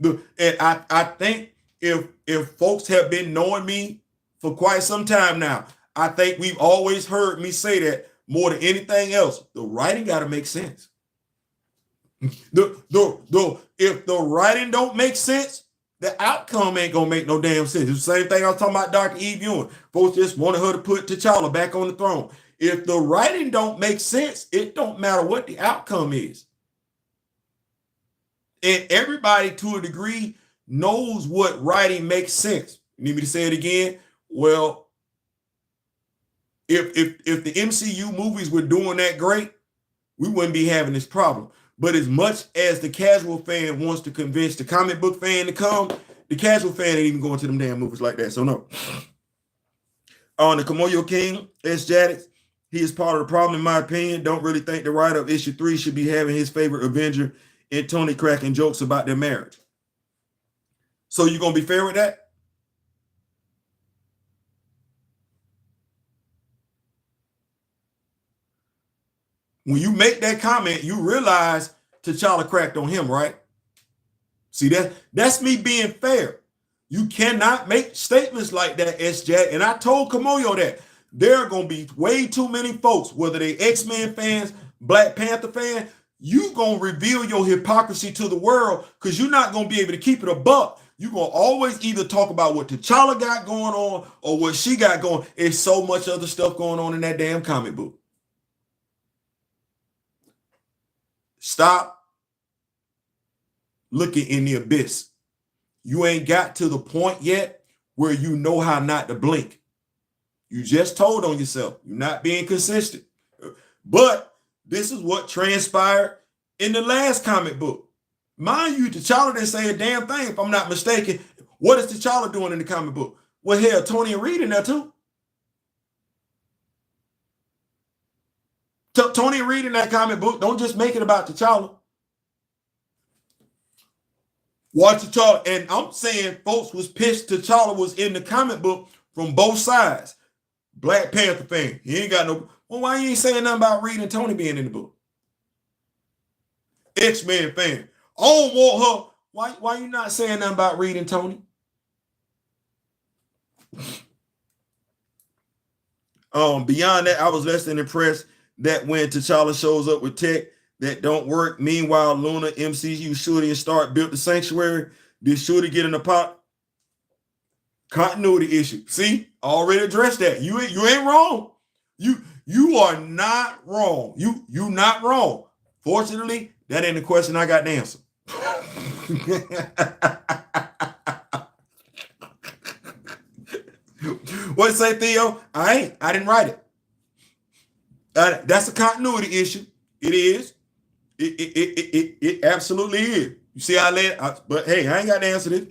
S1: And I think if folks have been knowing me for quite some time now, I think we've always heard me say that more than anything else. The writing got to make sense. If the writing don't make sense, the outcome ain't gonna make no damn sense. It's the same thing I was talking about Dr. Eve Ewing. Folks just wanted her to put T'Challa back on the throne. If the writing don't make sense, it don't matter what the outcome is. And everybody, to a degree, knows what writing makes sense. You need me to say it again? Well, if the MCU movies were doing that great, we wouldn't be having this problem. But as much as the casual fan wants to convince the comic book fan to come, the casual fan ain't even going to them damn movies like that. So no. On the Kamoyo King, S. Jadix, he is part of the problem, in my opinion. Don't really think the writer of issue 3 should be having his favorite Avenger and Tony cracking jokes about their marriage. So you going to be fair with that? When you make that comment, you realize T'Challa cracked on him, right? See, that's me being fair. You cannot make statements like that, S-Jack. And I told Kamoyo that there are going to be way too many folks, whether they X-Men fans, Black Panther fans, you going to reveal your hypocrisy to the world because you're not going to be able to keep it a buck. You're going to always either talk about what T'Challa got going on or what she got going. There's so much other stuff going on in that damn comic book. Stop looking in the abyss. You ain't got to the point yet where you know how not to blink. You just told on yourself. You're not being consistent. But this is what transpired in the last comic book. Mind you, T'Challa didn't say a damn thing, if I'm not mistaken. What is T'Challa doing in the comic book? Well, hell, Tony and Reed in there too. Tony and Reed in that comic book. Don't just make it about T'Challa. Watch T'Challa. And I'm saying folks was pissed T'Challa was in the comic book from both sides. Black Panther fan. He ain't got no. Well, why you ain't saying nothing about Reed and Tony being in the book? X-Men fan. I don't want her. Why you not saying nothing about Reed and Tony? Beyond that, I was less than impressed that when T'Challa shows up with tech that don't work. Meanwhile, Luna, MCU, Shooty, and Stark built the sanctuary. Did Shooty get in the pot? Continuity issue. See, already addressed that. You ain't wrong. You are not wrong. You not wrong. Fortunately, that ain't the question I got to answer. What say, Theo? I didn't write it. That's a continuity issue. It is. It absolutely is. You see how I let it? But hey, I ain't got to answer this.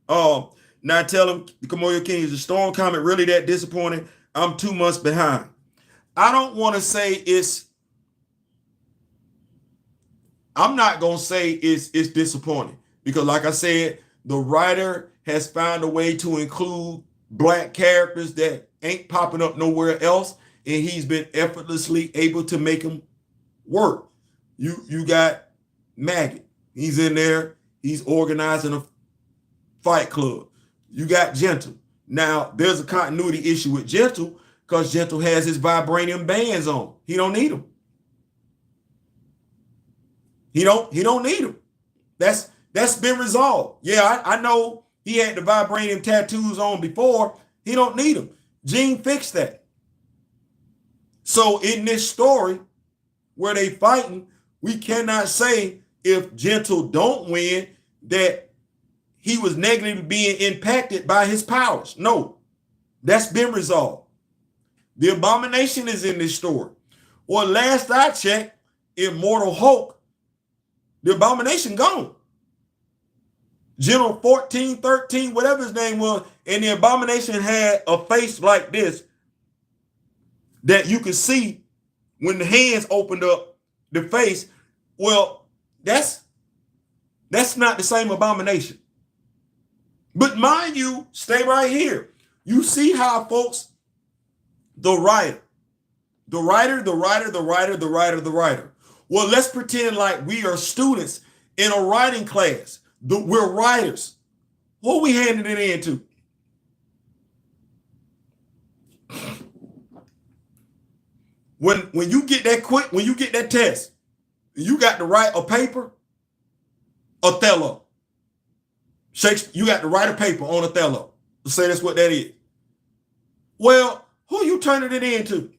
S1: Now tell him the Kamoyo King is the Storm comic really that disappointing. I'm 2 months behind. I don't want to say it's. I'm not gonna say it's disappointing because, like I said, the writer has found a way to include Black characters that ain't popping up nowhere else, and he's been effortlessly able to make them work. You got Maggot. He's in there. He's organizing a fight club. You got Gentle. Now, there's a continuity issue with Gentle because Gentle has his vibranium bands on. He don't need them. He don't need them. That's been resolved. Yeah, I know he had the vibranium tattoos on before. He don't need them. Gene fixed that. So in this story where they fighting, we cannot say if Gentle don't win that he was negatively being impacted by his powers. No, that's been resolved. The Abomination is in this story. Well, last I checked, Immortal Hulk, the Abomination gone. General 1413, whatever his name was, and the Abomination had a face like this that you could see when the hands opened up the face. Well, that's not the same Abomination. But mind you, stay right here. You see how, folks, the writer. Well, let's pretend like we are students in a writing class. We're writers. What are we handing it into? When you get that test, you got to write a paper, Othello. Shakespeare, you got to write a paper on Othello. To say that's what that is. Well, who you turning it into?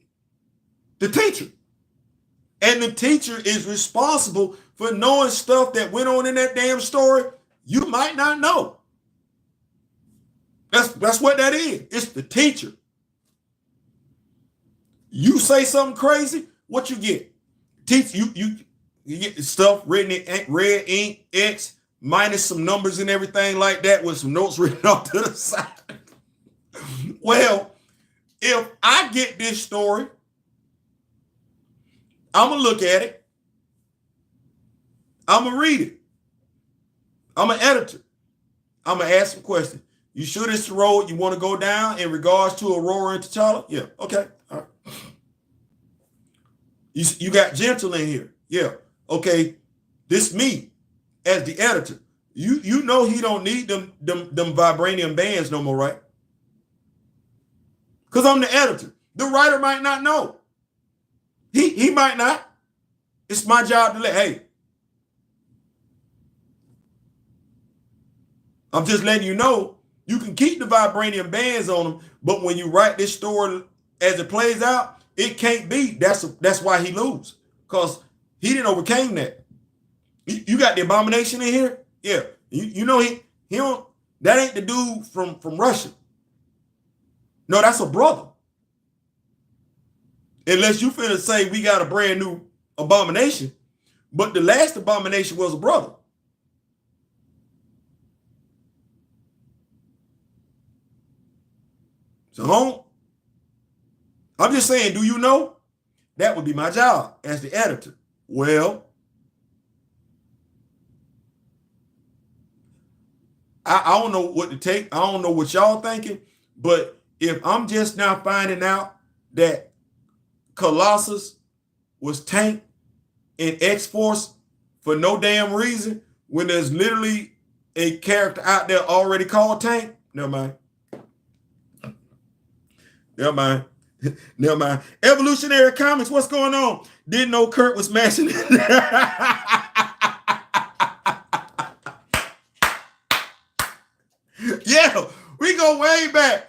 S1: The teacher. And the teacher is responsible for knowing stuff that went on in that damn story you might not know. That's what that is. It's the teacher. You say something crazy, what you get? You get stuff written in red ink, X, minus some numbers and everything like that with some notes written off to the side. Well, if I get this story, I'm going to look at it. I'm going to read it. I'm an editor. I'm going to ask some questions. You sure this is the road you want to go down in regards to Ororo and T'Challa? Yeah. Okay. All right. You got Gentle in here. Yeah. Okay. This me as the editor. You know he don't need them vibranium bands no more, right? Because I'm the editor. The writer might not know. He might not. It's my job to hey. I'm just letting you know you can keep the vibranium bands on them, but when you write this story as it plays out, it can't be. That's why he lose. Because He didn't overcame that. You got the Abomination in here? Yeah. You know he don't, that ain't the dude from Russia. No, that's a brother. Unless you finna say we got a brand new Abomination. But the last Abomination was a brother. So I'm just saying, do you know? That would be my job as the editor. Well, I don't know what to take. I don't know what y'all thinking, but if I'm just now finding out that Colossus was tanked in X-Force for no damn reason, when there's literally a character out there already called Tank, never mind. Never mind. Never mind. Evolutionary Comics, what's going on? Didn't know Kurt was smashing it. Yeah, we go way back.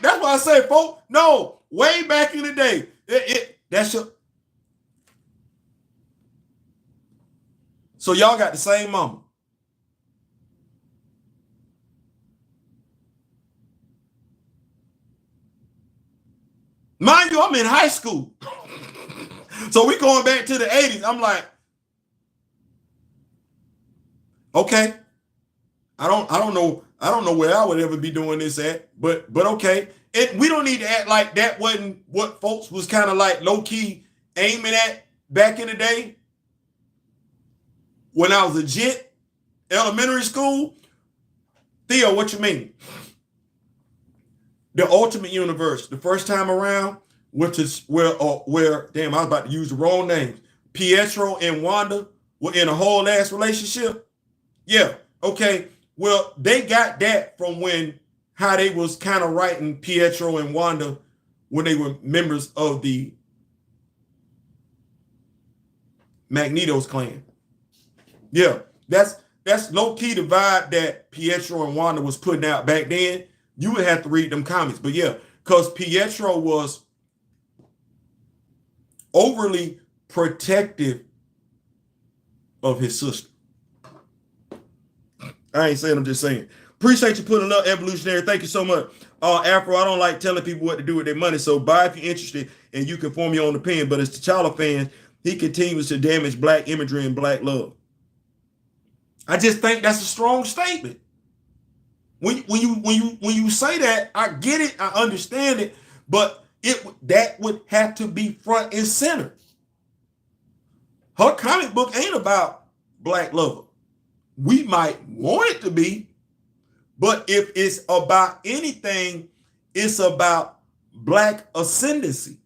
S1: That's why I say, folks, no, way back in the day. That's your. So y'all got the same mama. Mind you, I'm in high school. So we going back to the 80s. I'm like, okay. I don't know where I would ever be doing this at, but okay. We don't need to act like that wasn't what folks was kind of like low-key aiming at back in the day. When I was a jit, elementary school. Theo, what you mean? The Ultimate Universe, the first time around, which is where damn, I was about to use the wrong names. Pietro and Wanda were in a whole ass relationship. Yeah, okay. Well, they got that from how they was kind of writing Pietro and Wanda when they were members of the Magneto's clan. Yeah, that's low-key the vibe that Pietro and Wanda was putting out back then. You would have to read them comics. But yeah, because Pietro was overly protective of his sister. I ain't saying, I'm just saying. Appreciate you putting up, Evolutionary. Thank you so much. Afro, I don't like telling people what to do with their money. So buy if you're interested and you can form your own opinion. But as T'Challa fans, he continues to damage black imagery and black love. I just think that's a strong statement. When you say that, I get it, I understand it, but that would have to be front and center. Her comic book ain't about black love. We might want it to be, but if it's about anything, it's about black ascendancy.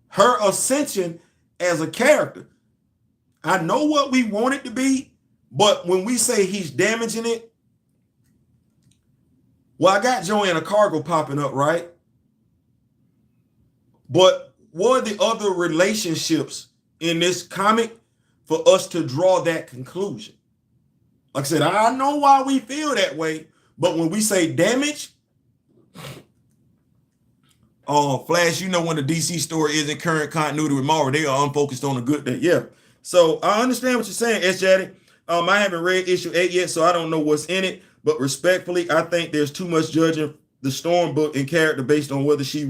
S1: Her ascension as a character. I know what we want it to be, but when we say he's damaging it, well, I got Joanna Cargo popping up, right? But what are the other relationships in this comic for us to draw that conclusion? Like I said, I know why we feel that way, but when we say damage, Flash, you know when the DC story isn't current continuity with Marvel, they are unfocused on a good day. Yeah. So I understand what you're saying, S. I haven't read issue 8 yet, so I don't know what's in it. But respectfully, I think there's too much judging the Storm book in character based on whether she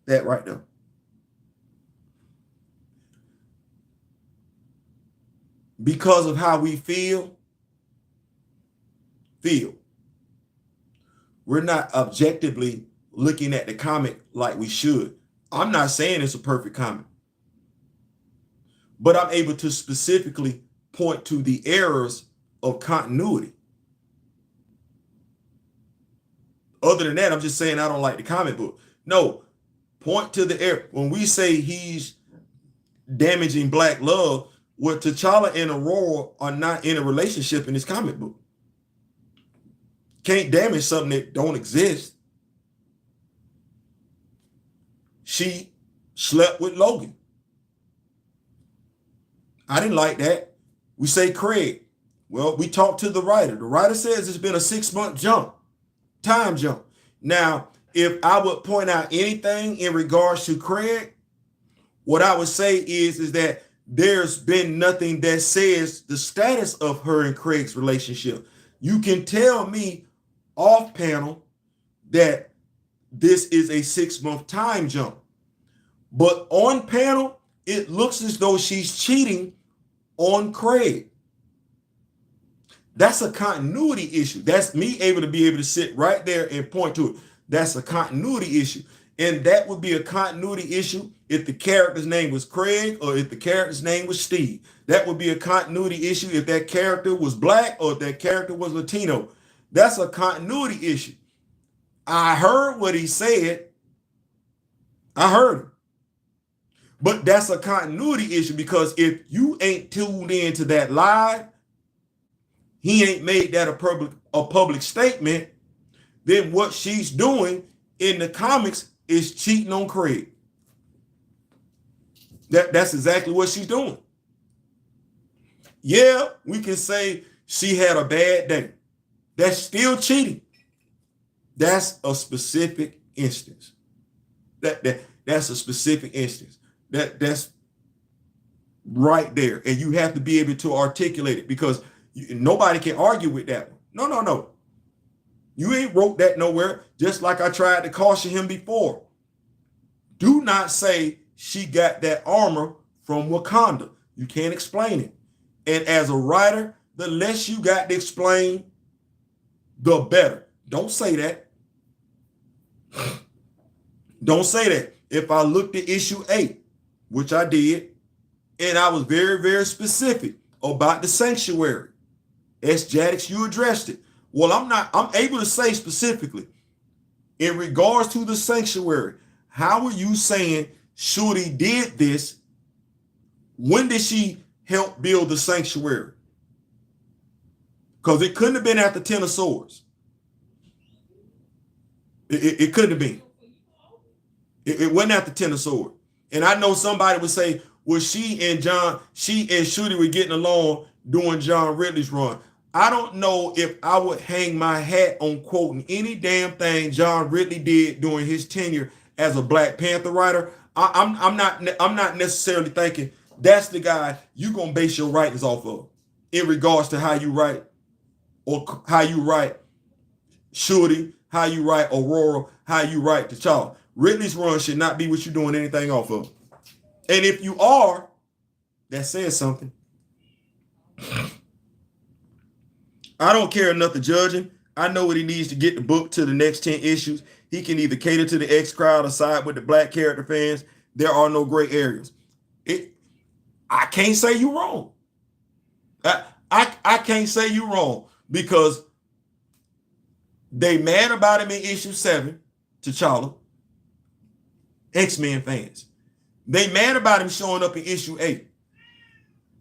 S1: that right there. Because of how we feel, we're not objectively looking at the comic like we should. I'm not saying it's a perfect comic, but I'm able to specifically point to the errors of continuity. Other than that, I'm just saying I don't like the comic book. No, point to the error. When we say he's damaging black love, well, T'Challa and Ororo are not in a relationship in this comic book. Can't damage something that don't exist. She slept with Logan. I didn't like that. We say Craig. Well, we talked to the writer. The writer says it's been a 6-month time jump. Now, if I would point out anything in regards to Craig, what I would say is that there's been nothing that says the status of her and Craig's relationship. You can tell me off panel that this is a 6-month time jump. But on panel, it looks as though she's cheating on Craig. That's a continuity issue. That's me able to sit right there and point to it. That's a continuity issue. And that would be a continuity issue if the character's name was Craig or if the character's name was Steve. That would be a continuity issue if that character was black or if that character was Latino. That's a continuity issue. I heard what he said. I heard him. But that's a continuity issue because if you ain't tuned into that live, he ain't made that a public statement, then what she's doing in the comics is cheating on Craig. That's exactly what she's doing. Yeah, we can say she had a bad day. That's still cheating. That's a specific instance. That's a specific instance. That's right there. And you have to be able to articulate it because nobody can argue with that one. No. You ain't wrote that nowhere, just like I tried to caution him before. Do not say she got that armor from Wakanda. You can't explain it. And as a writer, the less you got to explain, the better. Don't say that. Don't say that. If I looked at issue 8, which I did, and I was very, very specific about the sanctuary. As Jadix, you addressed it. Well, I'm able to say specifically, in regards to the sanctuary, how are you saying Shuri did this? When did she help build the sanctuary? Because it couldn't have been after 10 of Swords. It couldn't have been. It wasn't after 10 of Swords. And I know somebody would say, well, she and Shuri were getting along doing John Ridley's run. I don't know if I would hang my hat on quoting any damn thing John Ridley did during his tenure as a Black Panther writer. I'm not necessarily thinking that's the guy you're gonna base your writings off of in regards to how you write or how you write Shuri, how you write Ororo, how you write T'Challa. Ridley's run should not be what you're doing anything off of. And if you are, that says something. I don't care enough to judge him. I know what he needs to get the book to the next 10 issues. He can either cater to the X crowd or side with the Black character fans. There are no gray areas. I can't say you're wrong. I can't say you're wrong because they mad about him in issue 7, T'Challa. X-Men fans. They mad about him showing up in issue 8.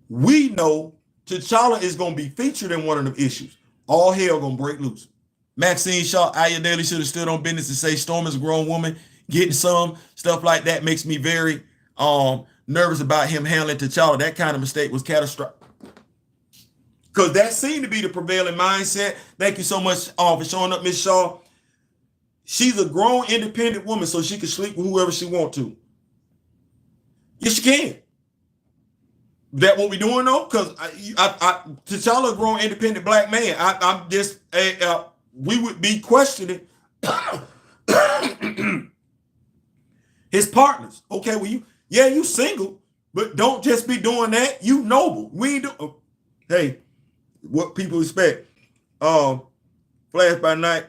S1: We know T'Challa is going to be featured in one of them issues. All hell going to break loose. Maxine Shaw, Aya Daly should have stood on business to say Storm is a grown woman, getting some stuff like that makes me very nervous about him handling T'Challa. That kind of mistake was catastrophic. Because that seemed to be the prevailing mindset. Thank you so much for showing up, Miss Shaw. She's a grown, independent woman, so she can sleep with whoever she wants to. Yes, she can. That what we doing though? Because T'Challa, a grown, independent Black man. I'm just we would be questioning his partners. Okay, well you single, but don't just be doing that. You noble. We ain't do. Hey, what people expect? Flash by night.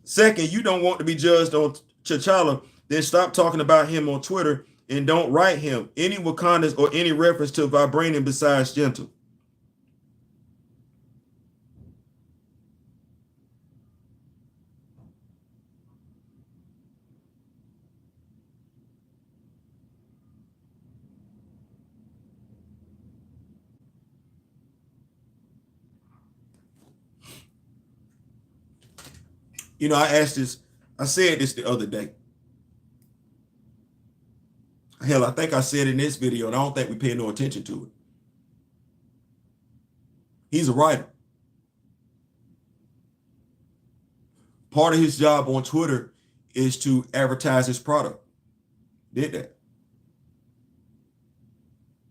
S1: Second, you don't want to be judged on T'Challa, then stop talking about him on Twitter and don't write him any Wakandas or any reference to vibranium besides gentle. I said this the other day. I Hell, I think I said in this video, and I don't think we pay no attention to it. He's a writer. Part of his job on Twitter is to advertise his product. Did that.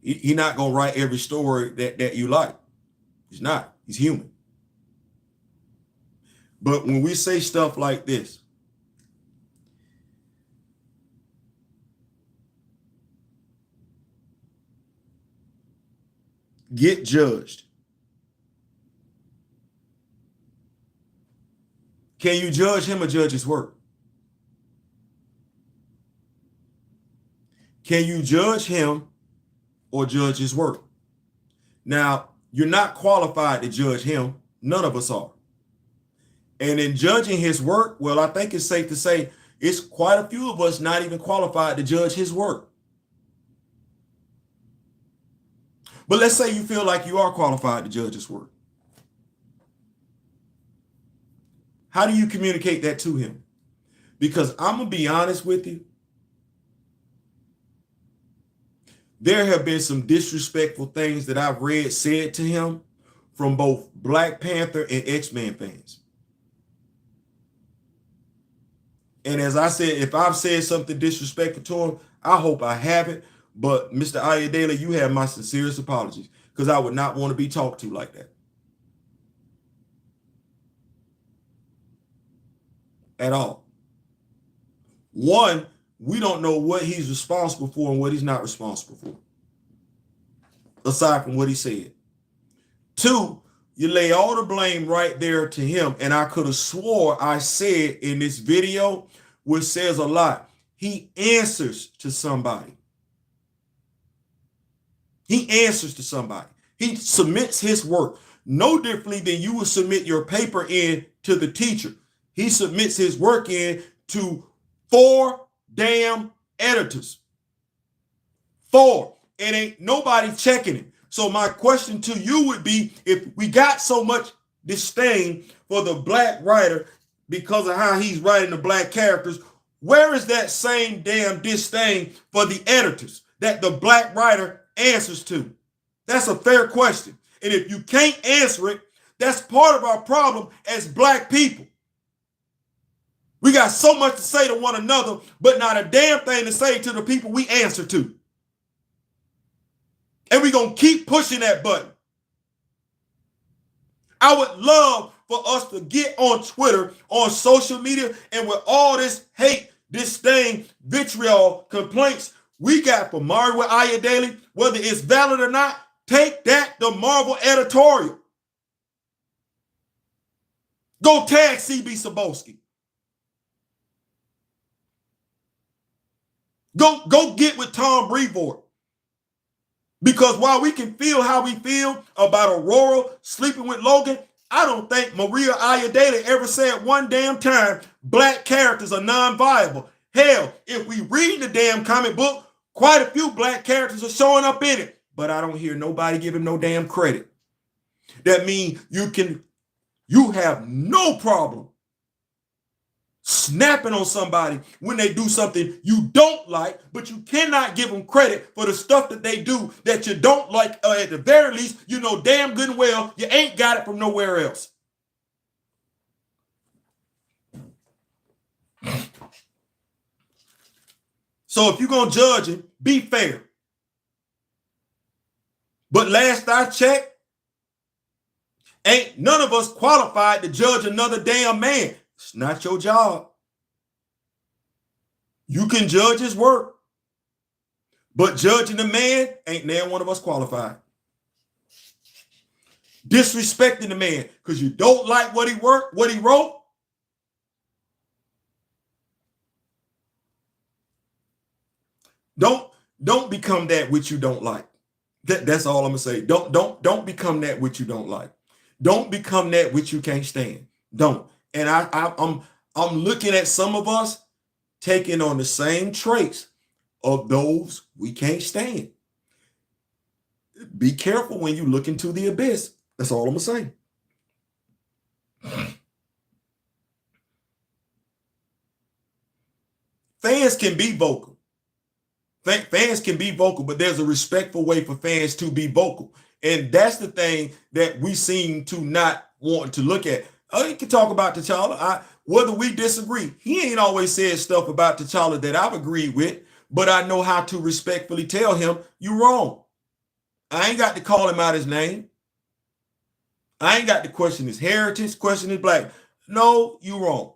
S1: He's not going to write every story that you like. He's not. He's human. But when we say stuff like this, get judged. Can you judge him or judge his work? Can you judge him or judge his work? Now, you're not qualified to judge him. None of us are. And in judging his work, well, I think it's safe to say it's quite a few of us not even qualified to judge his work. But let's say you feel like you are qualified to judge his work. How do you communicate that to him? Because I'm going to be honest with you. There have been some disrespectful things that I've said to him from both Black Panther and X-Men fans. And as I said, if I've said something disrespectful to him, I hope I haven't. But Mr. Ayodele, you have my sincerest apologies, because I would not want to be talked to like that. At all. One, we don't know what he's responsible for and what he's not responsible for, aside from what he said. Two, you lay all the blame right there to him. And I could have swore I said in this video, which says a lot, he answers to somebody. He answers to somebody. He submits his work no differently than you would submit your paper in to the teacher. He submits his work in to 4 damn editors. 4. And ain't nobody checking it. So my question to you would be, if we got so much disdain for the Black writer because of how he's writing the Black characters, where is that same damn disdain for the editors that the Black writer answers to? That's a fair question. And if you can't answer it, that's part of our problem as Black people. We got so much to say to one another, but not a damn thing to say to the people we answer to. And we're going to keep pushing that button. I would love for us to get on Twitter, on social media, and with all this hate, disdain, vitriol, complaints we got for Mario Ayodele, whether it's valid or not, take that to Marvel editorial. Go tag CB Cebulski. Go get with Tom Brevoort. Because while we can feel how we feel about Ororo sleeping with Logan, I don't think Maria Ayodele ever said one damn time Black characters are non-viable. Hell, if we read the damn comic book, quite a few Black characters are showing up in it. But I don't hear nobody give him no damn credit. That means you have no problem snapping on somebody when they do something you don't like, but you cannot give them credit for the stuff that they do that you don't like. At the very least, you know damn good and well you ain't got it from nowhere else. So if you're going to judge him, be fair. But last I checked, ain't none of us qualified to judge another damn man. It's not your job. You can judge his work, but judging the man ain't near one of us qualified. Disrespecting the man because you don't like what he wrote. Don't become that which you don't like. That's all I'm gonna say. Don't become that which you don't like. Don't become that which you can't stand. Don't. And I'm looking at some of us taking on the same traits of those we can't stand. Be careful when you look into the abyss. That's all I'm gonna say. Fans can be vocal. Fans can be vocal, but there's a respectful way for fans to be vocal. And that's the thing that we seem to not want to look at. You can talk about T'Challa. Whether we disagree, he ain't always said stuff about T'Challa that I've agreed with, but I know how to respectfully tell him, you're wrong. I ain't got to call him out his name. I ain't got to question his heritage, question his black. No, you're wrong.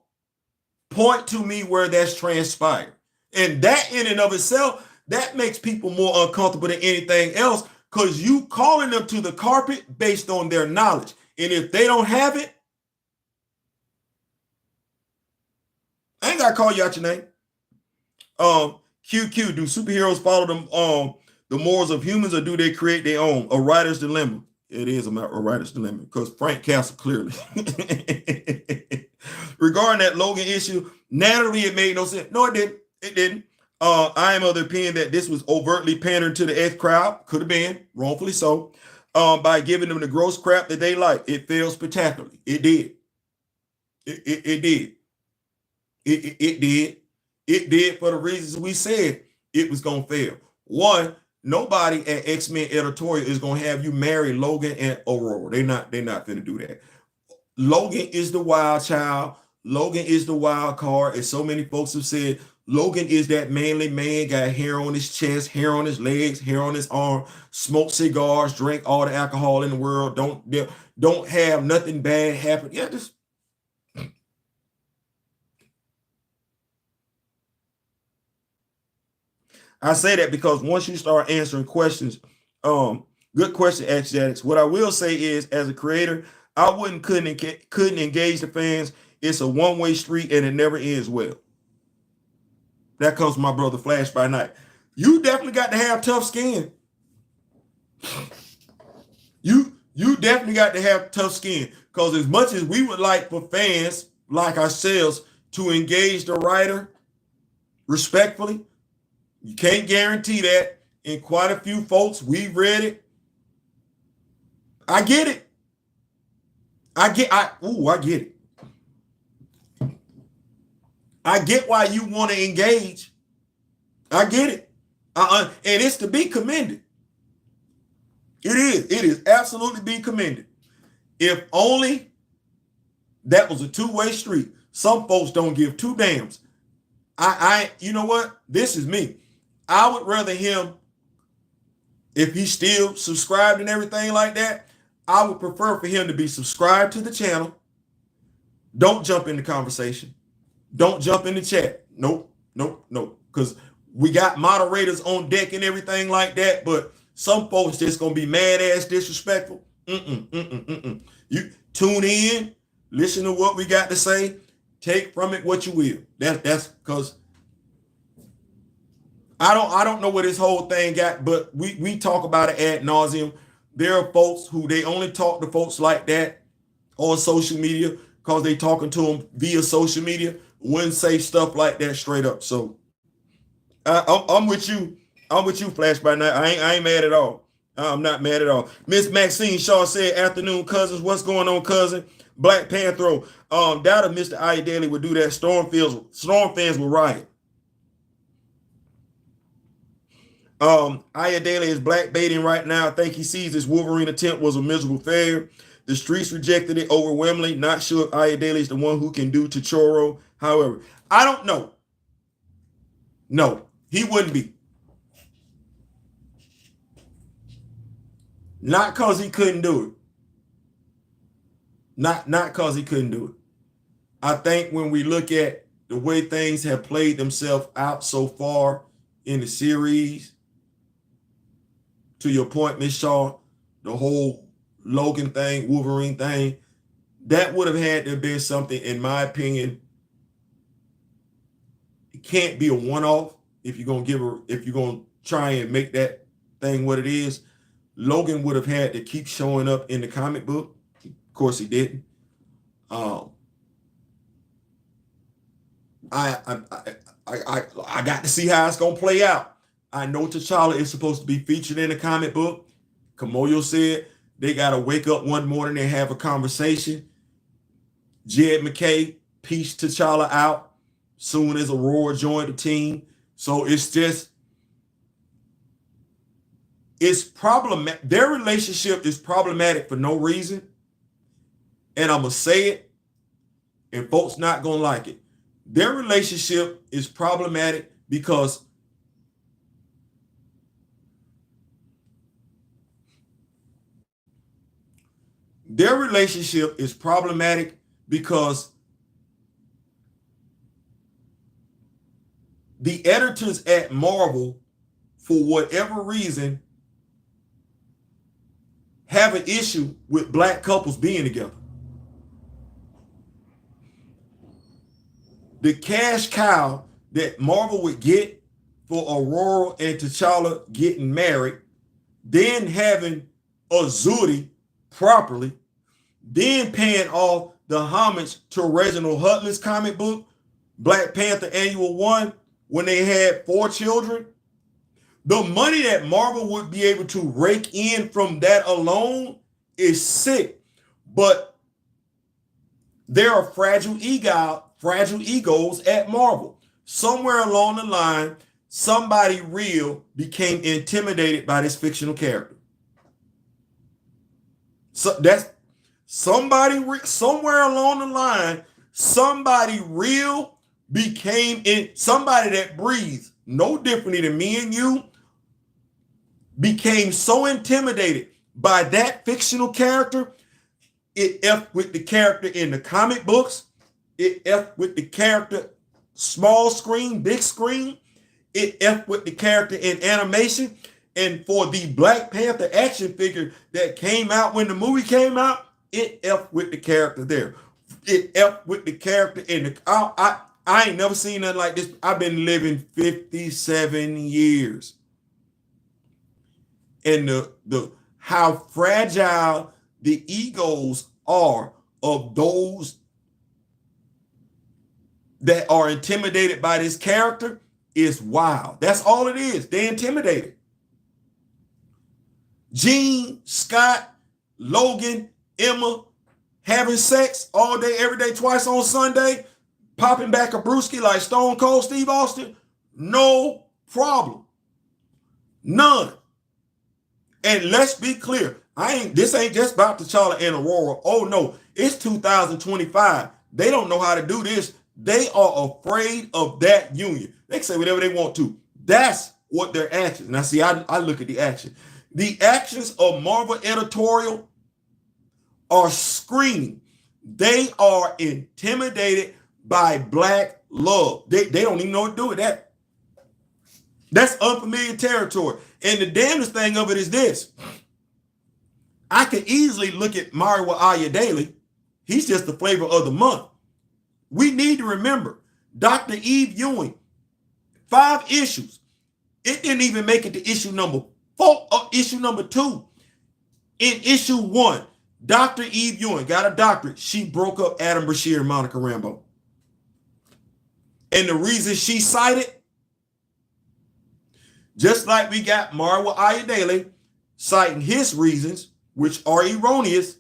S1: Point to me where that's transpired. And that in and of itself, that makes people more uncomfortable than anything else, because you calling them to the carpet based on their knowledge. And if they don't have it, I ain't got to call you out your name. QQ, do superheroes follow them the morals of humans, or do they create their own? A writer's dilemma. It is a writer's dilemma, because Frank Castle clearly. Regarding that Logan issue, naturally it made no sense. No, it didn't. It didn't. I am of the opinion that this was overtly pandering to the X crowd. Could have been, wrongfully so, by giving them the gross crap that they like. It failed spectacularly. It did. It did. It did. It did for the reasons we said it was going to fail. One, nobody at X-Men editorial is going to have you marry Logan and Ororo. They're not going to do that. Logan is the wild child. Logan is the wild card. As so many folks have said, Logan is that manly man, got hair on his chest, hair on his legs, hair on his arm, smoke cigars, drink all the alcohol in the world, don't have nothing bad happen. Yeah, just I say that because once you start answering questions, good question, X-Jadix. What I will say is, as a creator, I couldn't engage the fans. It's a one-way street and it never ends well. That comes from my brother Flash by Night. You definitely got to have tough skin. You definitely got to have tough skin, because as much as we would like for fans like ourselves to engage the writer respectfully, you can't guarantee that. And quite a few folks, we've read it. I get it. I get it. I get why you want to engage. I get it. And it's to be commended. It is. It is absolutely be commended. If only that was a two-way street. Some folks don't give two damns. You know what? This is me. I would rather him, if he's still subscribed and everything like that, I would prefer for him to be subscribed to the channel. Don't jump in the conversation. Don't jump in the chat. Nope. Because we got moderators on deck and everything like that, but some folks just gonna be mad ass disrespectful. You tune in, listen to what we got to say, take from it what you will. That's because I don't know what this whole thing got, but we talk about it ad nauseum. There are folks who they only talk to folks like that on social media because they talking to them via social media. Wouldn't say stuff like that straight up. So I'm with you. I'm with you, Flash by Night. I ain't mad at all. I'm not mad at all. Miss Maxine Shaw said, afternoon, cousins. What's going on, cousin? Black Panther. Doubt if Mr. Aya Daly would do that. Storm fans will riot. Aya Daly is black baiting right now. I think he sees his Wolverine attempt was a miserable failure. The streets rejected it overwhelmingly. Not sure if Aya Daly is the one who can do T'Choro. However, I don't know. No, he wouldn't be. Not because he couldn't do it. Not because he couldn't do it. I think when we look at the way things have played themselves out so far in the series, to your point, Miss Shaw, the whole Logan thing, Wolverine thing, that would have had to have been something, in my opinion. It can't be a one-off if you're gonna try and make that thing what it is. Logan would have had to keep showing up in the comic book. Of course, he didn't. I got to see how it's gonna play out. I know T'Challa is supposed to be featured in the comic book. Kamoyo said they got to wake up one morning and have a conversation. Jed McKay pieced T'Challa out soon as Ororo joined the team. So it's just, It's problematic. Their relationship is problematic for no reason. And I'm going to say it, and folks not going to like it. Their relationship is problematic because their relationship is problematic because the editors at Marvel, for whatever reason, have an issue with black couples being together. The cash cow that Marvel would get for Ororo and T'Challa getting married, then having Azuri properly, then paying off the homage to Reginald Hudlin's comic book, Black Panther Annual 1, when they had 4 children. The money that Marvel would be able to rake in from that alone is sick. But there are fragile egos at Marvel. Somewhere along the line, somebody real became intimidated by this fictional character. So that's somebody somewhere along the line, somebody real became somebody that breathes no differently than me and you, became so intimidated by that fictional character, it effed with the character in the comic books, it effed with the character small screen, big screen, it effed with the character in animation. And for the Black Panther action figure that came out when the movie came out, it effed with the character there. It effed with the character in the I ain't never seen nothing like this. I've been living 57 years. And the how fragile the egos are of those that are intimidated by this character is wild. That's all it is. They're intimidated. Jean, Scott, Logan, Emma having sex all day, every day, twice on Sunday, popping back a brewski like Stone Cold Steve Austin, no problem. None. And let's be clear, this ain't just about T'Challa and Ororo. Oh no, it's 2025. They don't know how to do this. They are afraid of that union. They can say whatever they want to. That's what their actions. Now see, I look at the action. The actions of Marvel editorial are screaming. They are intimidated by black love. They don't even know what to do with that. That's unfamiliar territory. And the damnedest thing of it is this. I could easily look at Mario Ayodele. He's just the flavor of the month. We need to remember Dr. Eve Ewing, 5 issues. It didn't even make it to issue number 4 or issue number 2. In issue 1, Dr. Eve Ewing got a doctorate. She broke up Adam Brashear and Monica Rambeau. And the reason she cited, just like we got Mario Ayodele citing his reasons, which are erroneous,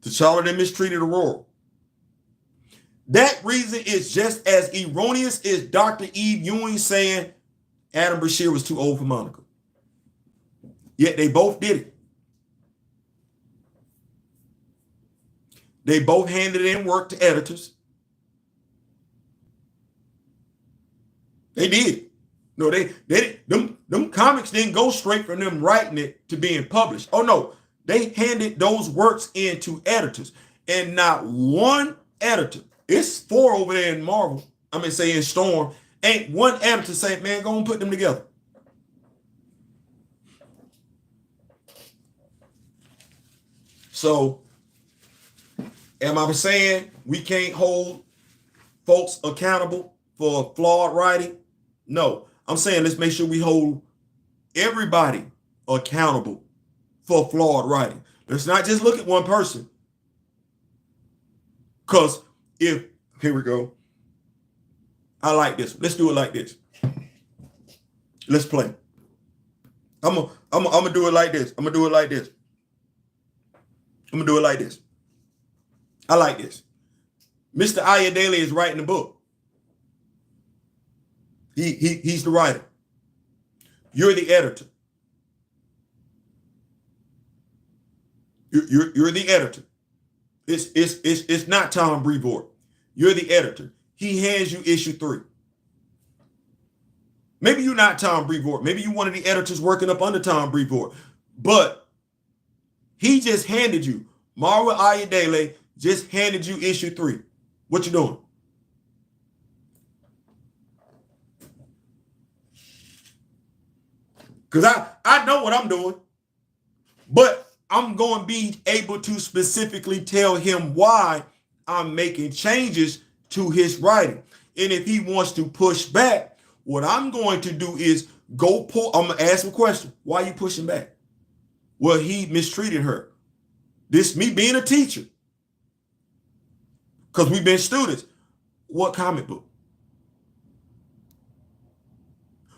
S1: T'Challa that mistreated Ororo. That reason is just as erroneous as Dr. Eve Ewing saying Adam Brashear was too old for Monica. Yet they both did it. They both handed in work to editors. They did. No, them comics didn't go straight from them writing it to being published. Oh no, they handed those works in to editors. And not one editor, it's 4 over there in Marvel, say in Storm, ain't one editor saying, man, go and put them together. So, am I saying we can't hold folks accountable for flawed writing? No. I'm saying let's make sure we hold everybody accountable for flawed writing. Let's not just look at one person. Because here we go. I like this. Let's do it like this. Let's play. I'm gonna do it like this. I'm gonna do it like this. I'm gonna do it like this. I like this. Mr. Ayodele is writing the book. He's the writer. You're the editor. You're the editor. It's not Tom Brevoort. You're the editor. He hands you issue 3. Maybe you're not Tom Brevoort. Maybe you're one of the editors working up under Tom Brevoort. But he just handed you, Marwa Ayodele just handed you issue 3. What you doing? Because I know what I'm doing. But I'm going to be able to specifically tell him why I'm making changes to his writing. And if he wants to push back, what I'm going to do is I'm going to ask him a question. Why are you pushing back? Well, he mistreated her. This me being a teacher. Because we've been students. What comic book?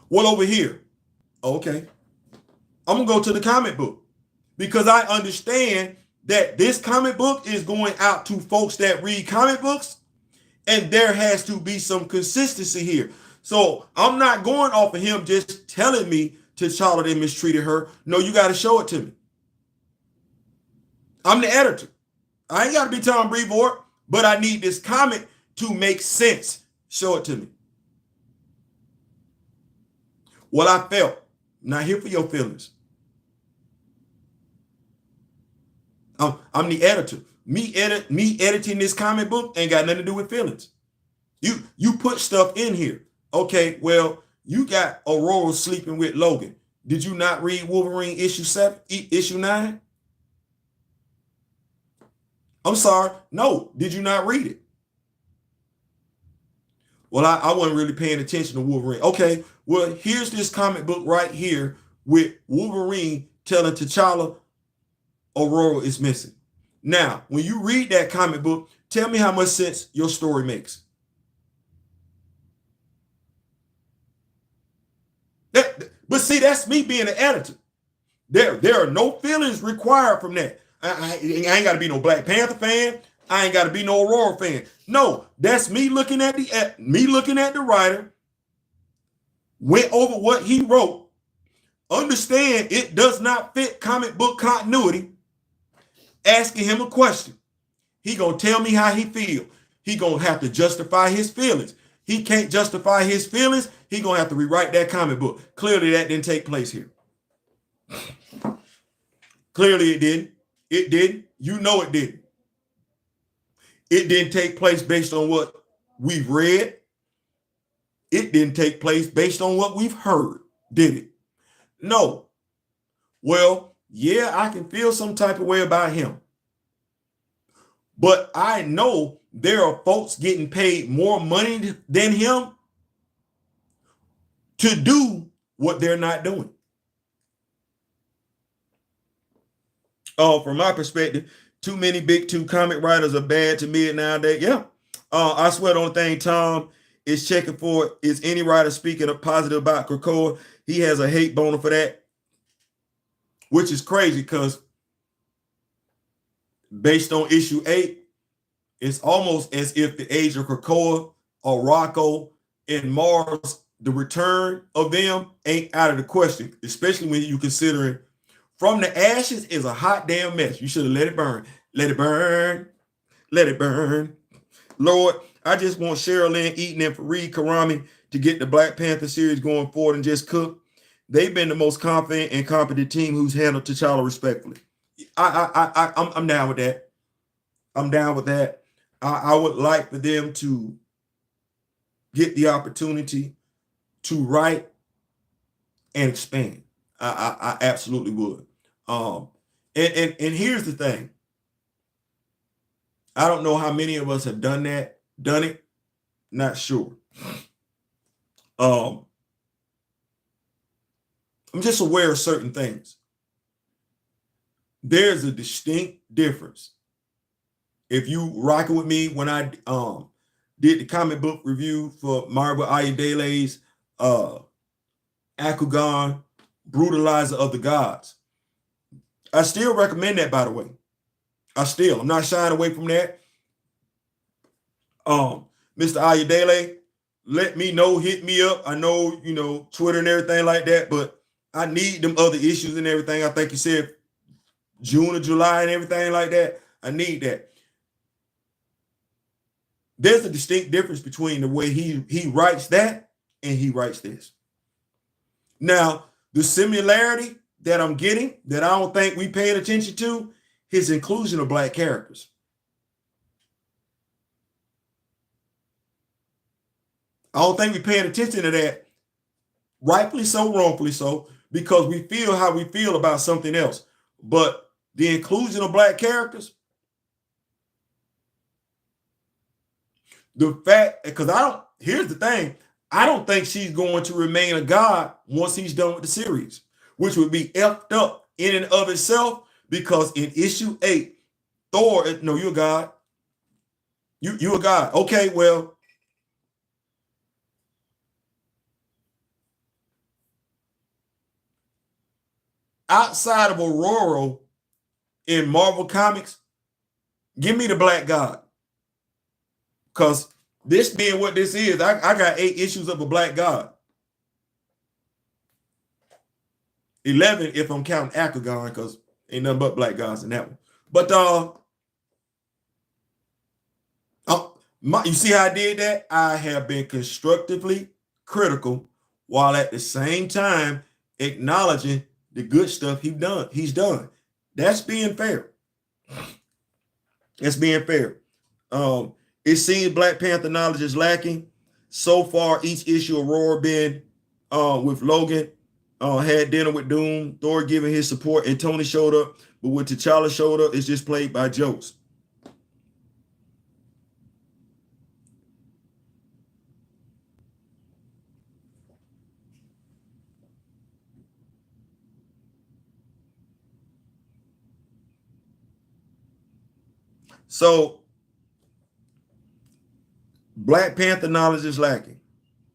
S1: Well, over here. Okay. I'm going to go to the comic book. Because I understand that this comic book is going out to folks that read comic books, and there has to be some consistency here. So I'm not going off of him just telling me T'Challa they mistreated her. No, you got to show it to me. I'm the editor. I ain't got to be Tom Brevoort, but I need this comic to make sense. Show it to me. What I felt. Not here for your feelings. I'm the editor. Me editing this comic book ain't got nothing to do with feelings. You put stuff in here. Okay, well, you got Ororo sleeping with Logan. Did you not read Wolverine issue 9? I'm sorry. No, did you not read it? Well, I wasn't really paying attention to Wolverine. Okay, well, here's this comic book right here with Wolverine telling T'Challa Ororo is missing. Now, when you read that comic book, tell me how much sense your story makes. But see, that's me being an editor. There are no feelings required from that. I ain't got to be no Black Panther fan. I ain't got to be no Ororo fan. No, that's me looking at the writer, went over what he wrote, understand it does not fit comic book continuity, asking him a question. He gonna tell me how he feel. He gonna have to justify his feelings. He can't justify his feelings. He gonna have to rewrite that comic book. Clearly, that didn't take place here. Clearly, it didn't. It didn't. You know it didn't. It didn't take place based on what we've read. It didn't take place based on what we've heard, did it? No. Well, yeah, I can feel some type of way about him. But I know there are folks getting paid more money than him to do what they're not doing. From my perspective, too many big two comic writers are bad to me nowadays. Yeah. I swear the only thing Tom is checking for is any writer speaking up positive about Krakoa. He has a hate boner for that, which is crazy because based on issue 8, it's almost as if the age of Krakoa or Rocco and Mars, the return of them ain't out of the question, especially when you considering From the Ashes is a hot damn mess. You should have let it burn. Let it burn. Let it burn. Lord, I just want Cheryl Lynn Eaton and Fareed Karami to get the Black Panther series going forward and just cook. They've been the most confident and competent team who's handled T'Challa respectfully. I'm down with that. I'm down with that. I would like for them to get the opportunity to write and expand. I absolutely would. And here's the thing. I don't know how many of us have done it. Not sure. I'm just aware of certain things. There's a distinct difference. If you rocking with me when I did the comic book review for Marwa Ayodele's Akugan, Brutalizer of the Gods. I still recommend that, by the way. I'm not shying away from that. Mr. Ayodele, let me know, hit me up. I know, Twitter and everything like that, but I need them other issues and everything. I think you said June or July and everything like that. I need that. There's a distinct difference between the way he writes that and he writes this. Now, the similarity that I'm getting that I don't think we paid attention to, his inclusion of black characters. I don't think we paying attention to that, rightfully so, wrongfully so, because we feel how we feel about something else. But the inclusion of black characters, the fact, because here's the thing, I don't think she's going to remain a god once he's done with the series, which would be effed up in and of itself, because in issue 8, Thor, no, you're a god. You're a god. Okay, well, outside of Ororo in Marvel Comics, give me the black god. Because this being what this is, I got 8 issues of a black god. 11 if I'm counting Akagon, because ain't nothing but black gods in that one. But you see how I did that? I have been constructively critical while at the same time acknowledging the good stuff he's done. That's being fair. That's being fair. It seems Black Panther knowledge is lacking. So far, each issue of Roar been with Logan, had dinner with Doom, Thor giving his support, and Tony showed up. But when T'Challa showed up, it's just played by jokes. So Black Panther knowledge is lacking.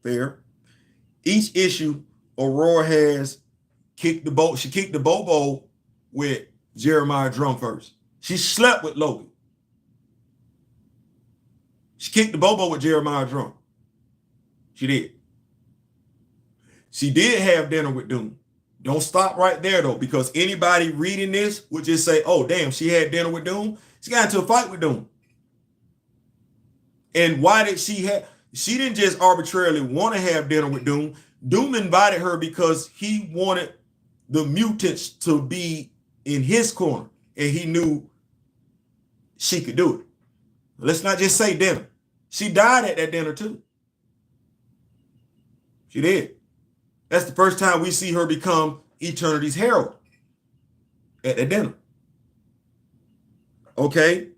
S1: Fair. Each issue, Aurora has kicked the boat. She kicked the bobo with Jeremiah Drum first. She slept with Logan. She kicked the bobo with Jeremiah Drum. She did. She did have dinner with Doom. Don't stop right there, though, because anybody reading this would just say, oh, damn, she had dinner with Doom. She got into a fight with Doom. And why did she didn't just arbitrarily want to have dinner with Doom. Doom invited her because he wanted the mutants to be in his corner, and he knew she could do it. Let's not just say dinner. She died at that dinner too. She did. That's the first time we see her become Eternity's herald at that dinner. Okay.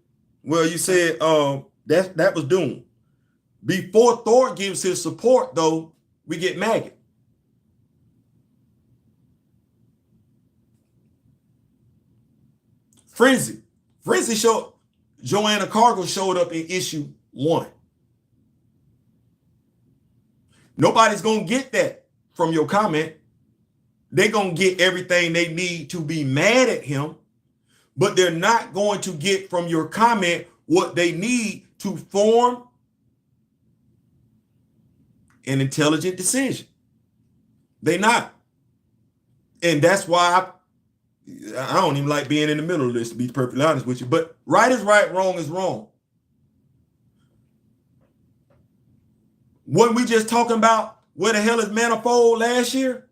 S1: Well, you said that was Doom. Before Thor gives his support, though, we get Maggot. Frenzy showed. Joanna Cargo showed up in issue 1. Nobody's gonna get that from your comment. They're gonna get everything they need to be mad at him, but they're not going to get from your comment what they need to form an intelligent decision. They not. And that's why I don't even like being in the middle of this, to be perfectly honest with you. But right is right, wrong is wrong. When we just talking about where the hell is Manifold last year?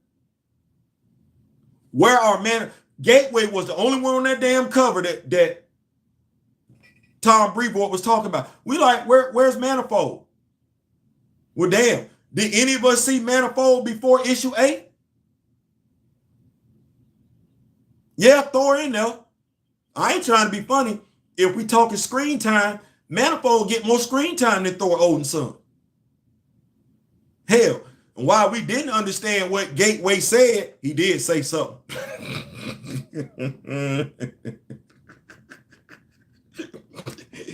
S1: Where are Gateway was the only one on that damn cover that Tom Brevoort was talking about. We like, where's Manifold? Well, damn. Did any of us see Manifold before issue 8? Yeah, Thor in there. I ain't trying to be funny. If we talking screen time, Manifold get more screen time than Thor Odin's son. Hell, and while we didn't understand what Gateway said, he did say something.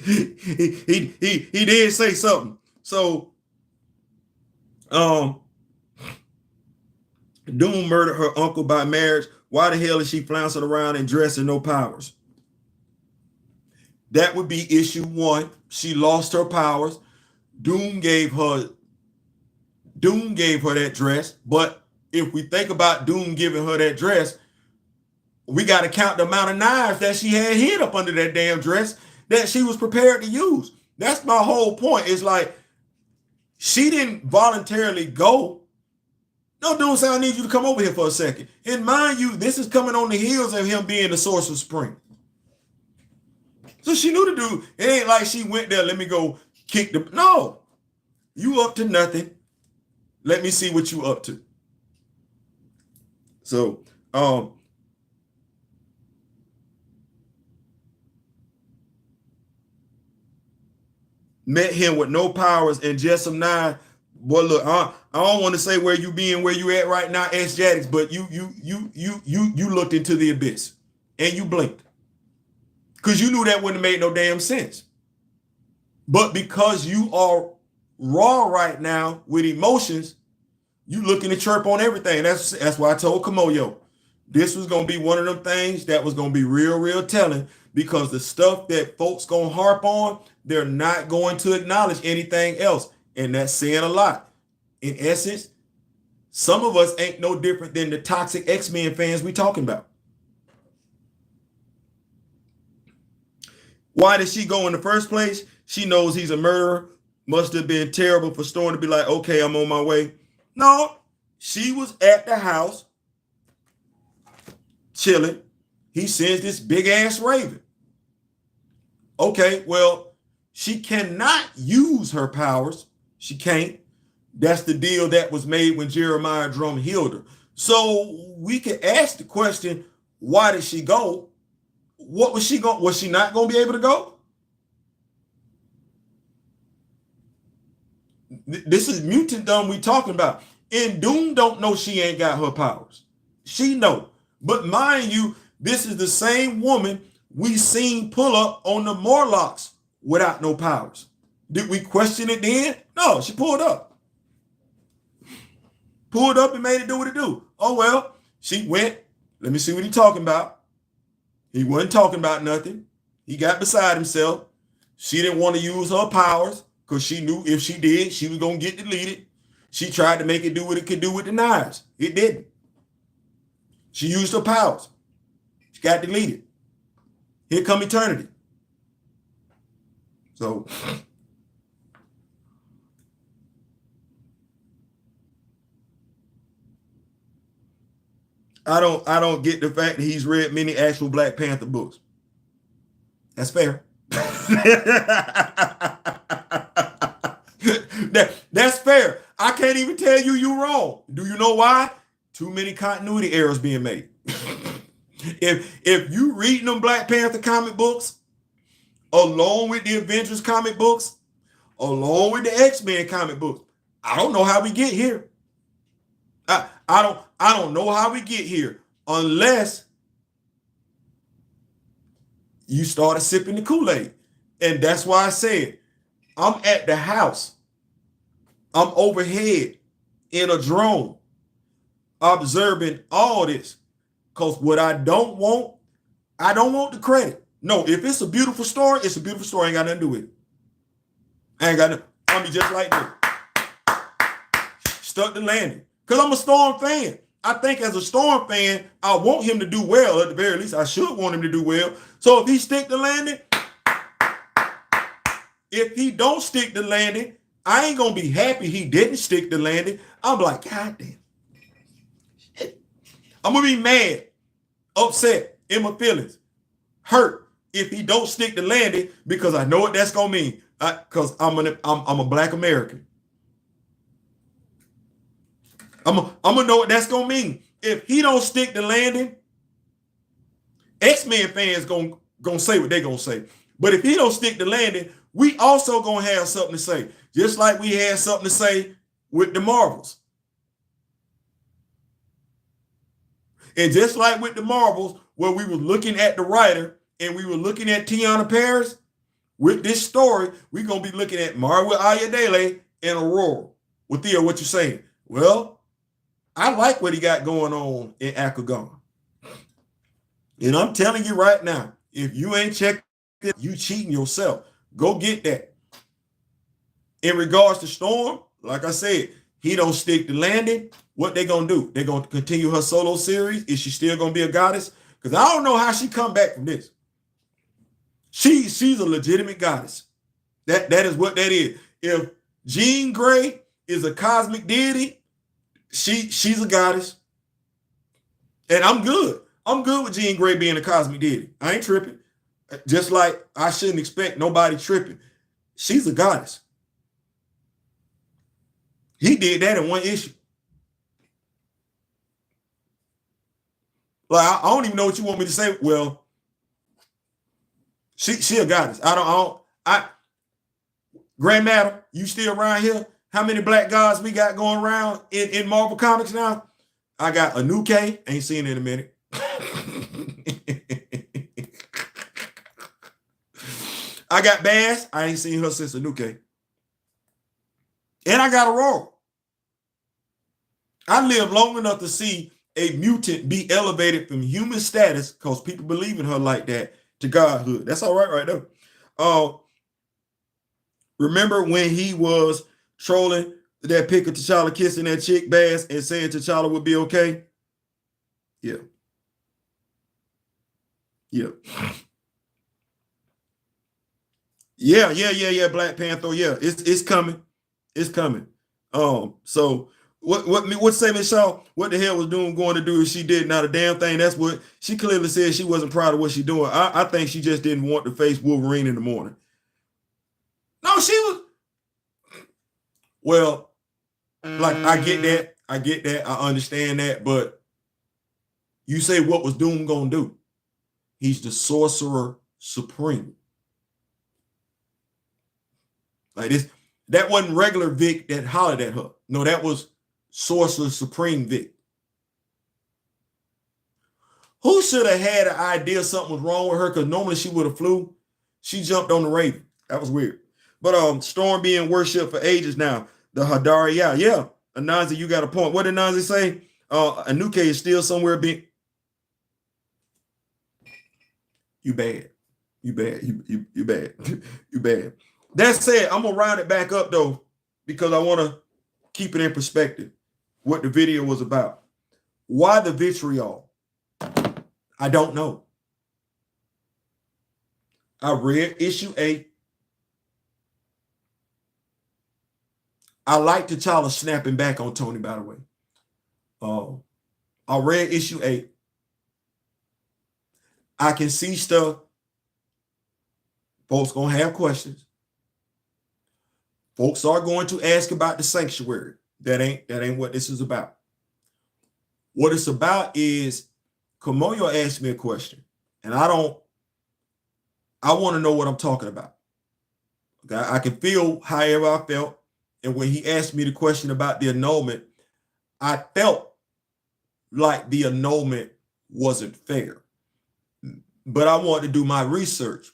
S1: he did say something. So Doom murdered her uncle by marriage. Why the hell is she flouncing around and dressing no powers? That would be issue 1. She lost her powers. Doom gave her that dress. But if we think about Doom giving her that dress, We got to count the amount of knives that she had hid up under that damn dress that she was prepared to use. That's my whole point. It's like she didn't voluntarily go. No, dude, say I need you to come over here for a second. And mind you, this is coming on the heels of him being the Sorcerer Supreme. So she knew the dude. It ain't like she went there, let me go kick the. No, you up to nothing. Let me see what you up to. So, met him with no powers and just some knives. Boy, look, I don't want to say where you be and where you at right now, S-Jatics, but you looked into the abyss and you blinked. Because you knew that wouldn't have made no damn sense. But because you are raw right now with emotions, you looking to chirp on everything. That's why I told Kamoyo, this was going to be one of them things that was going to be real telling, because the stuff that folks going to harp on, they're not going to acknowledge anything else. And that's saying a lot. In essence, some of us ain't no different than the toxic X-Men fans we talking about. Why did she go in the first place? She knows he's a murderer. Must have been terrible for Storm to be like, okay, I'm on my way. No, she was at the house chilling. He sends this big ass raven. Okay, well, she cannot use her powers. She can't. That's the deal that was made when Jeremiah Drum healed her. So we could ask the question, why did she go? What was she going? Was she not going to be able to go? This is mutant dumb we talking about. And Doom don't know she ain't got her powers. She know. But mind you, this is the same woman we seen pull up on the Morlocks without no powers. Did we question it then? No, she pulled up. Pulled up and made it do what it do. Oh, well, she went. Let me see what he talking about. He wasn't talking about nothing. He got beside himself. She didn't want to use her powers because she knew if she did, she was going to get deleted. She tried to make it do what it could do with the knives. It didn't. She used her powers. She got deleted. Here come eternity. So I don't get the fact that he's read many actual Black Panther books. That's fair. That's fair. I can't even tell you you're wrong. Do you know why? Too many continuity errors being made. If you reading them Black Panther comic books, along with the Avengers comic books, along with the X-Men comic books, I don't know how we get here. I don't know how we get here unless you started sipping the Kool-Aid. And that's why I said, I'm at the house. I'm overhead in a drone observing all this. Because what I don't want the credit. No, if it's a beautiful story, it's a beautiful story. I ain't got nothing to do with it. I ain't got nothing. I'll be just like that. Stuck the landing. Because I'm a Storm fan. I think as a Storm fan, I want him to do well. At the very least, I should want him to do well. So if he stick the landing, if he don't stick the landing, I ain't going to be happy he didn't stick the landing. I'm like, God damn. I'm going to be mad, upset, in my feelings, hurt if he don't stick the landing, because I know what that's going to mean. Because I'm a Black American. I'm gonna know what that's gonna mean. If he don't stick the landing, X-Men fans gonna say what they gonna say. But if he don't stick the landing, we also gonna have something to say. Just like we had something to say with the Marvels. And just like with the Marvels, where we were looking at the writer and we were looking at Tiana Paris, with this story, we're gonna be looking at Marwa Ayadele and Ororo. Well, Theo, what you saying? Well, I like what he got going on in Akagon. And I'm telling you right now, if you ain't checked it, you cheating yourself. Go get that. In regards to Storm, like I said, he don't stick the landing. What they gonna do? They're gonna continue her solo series. Is she still gonna be a goddess? Because I don't know how she come back from this. She's a legitimate goddess. That is what that is. If Jean Grey is a cosmic deity, she's a goddess. And I'm good. I'm good with Jean Grey being a cosmic deity. I ain't tripping. Just like I shouldn't expect nobody tripping. She's a goddess. He did that in one issue. Like, I don't even know what you want me to say. Well, she a goddess. Grandmatter, you still around here? How many black gods we got going around in Marvel Comics now? I got Anuke, ain't seen it in a minute. I got Bass, I ain't seen her since Anuke. And I got Ororo. I lived long enough to see a mutant be elevated from human status, because people believe in her like that, to godhood. That's all right there. Remember when he was trolling that pic of T'Challa kissing that chick Bass and saying T'Challa would be okay? Yeah. Yeah. Yeah, Black Panther. Yeah, it's coming. It's coming. So what say Miss Shaw? What the hell was Doom going to do if she did not a damn thing? That's what she clearly said. She wasn't proud of what she's doing. I think she just didn't want to face Wolverine in the morning. No, she was. Well, like, I get that. I understand that. But you say, what was Doom gonna do? He's the Sorcerer Supreme. Like this, that wasn't regular Vic that hollered at her. No, that was Sorcerer Supreme Vic. Who should have had an idea something was wrong with her? Because normally she would have flew. She jumped on the Raven. That was weird. But Storm being worshipped for ages now. The Hadari, yeah. Anansi, you got a point. What did Anansi say? Anuke is still somewhere being. You bad. You bad. You bad. You bad. That said, I'm gonna round it back up though, because I want to keep it in perspective what the video was about. Why the vitriol? I don't know. I read issue 8. I like T'Challa snapping back on Tony, by the way. I read issue 8. I can see stuff. Folks gonna have questions. Folks are going to ask about the sanctuary. That ain't what this is about. What it's about is, Kamoyo asked me a question, and I want to know what I'm talking about. Okay, I can feel however I felt. And when he asked me the question about the annulment, I felt like the annulment wasn't fair. But I wanted to do my research.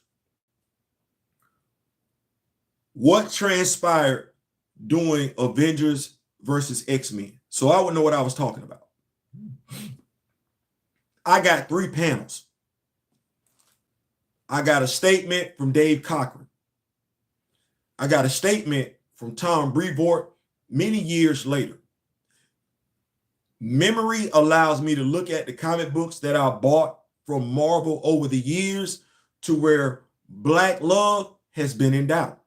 S1: What transpired during Avengers versus X-Men? So I would know what I was talking about. I got 3 panels. I got a statement from Dave Cochran. I got a statement from Tom Brevoort many years later. Memory allows me to look at the comic books that I bought from Marvel over the years to where Black Love has been in doubt,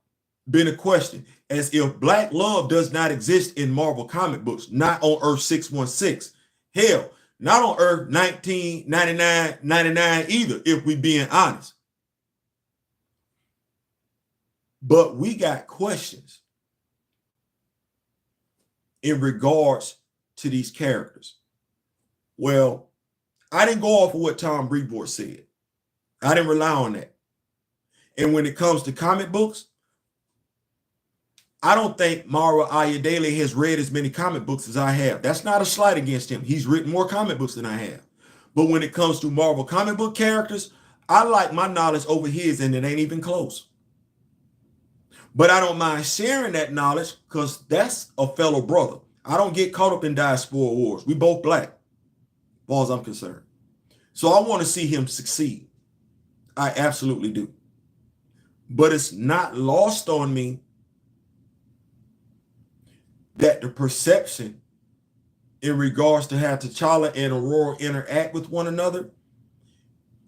S1: been a question, as if Black Love does not exist in Marvel comic books, not on Earth 616. Hell, not on Earth 1999 either, if we being honest. But we got questions in regards to these characters. Well, I didn't go off of what Tom Brevoort said. I didn't rely on that. And when it comes to comic books, I don't think Mara Ayodele has read as many comic books as I have. That's not a slight against him. He's written more comic books than I have. But when it comes to Marvel comic book characters, I like my knowledge over his, and it ain't even close. But I don't mind sharing that knowledge because that's a fellow brother. I don't get caught up in diaspora wars. We both black, as far as I'm concerned. So I want to see him succeed. I absolutely do. But it's not lost on me that the perception in regards to how T'Challa and Ororo interact with one another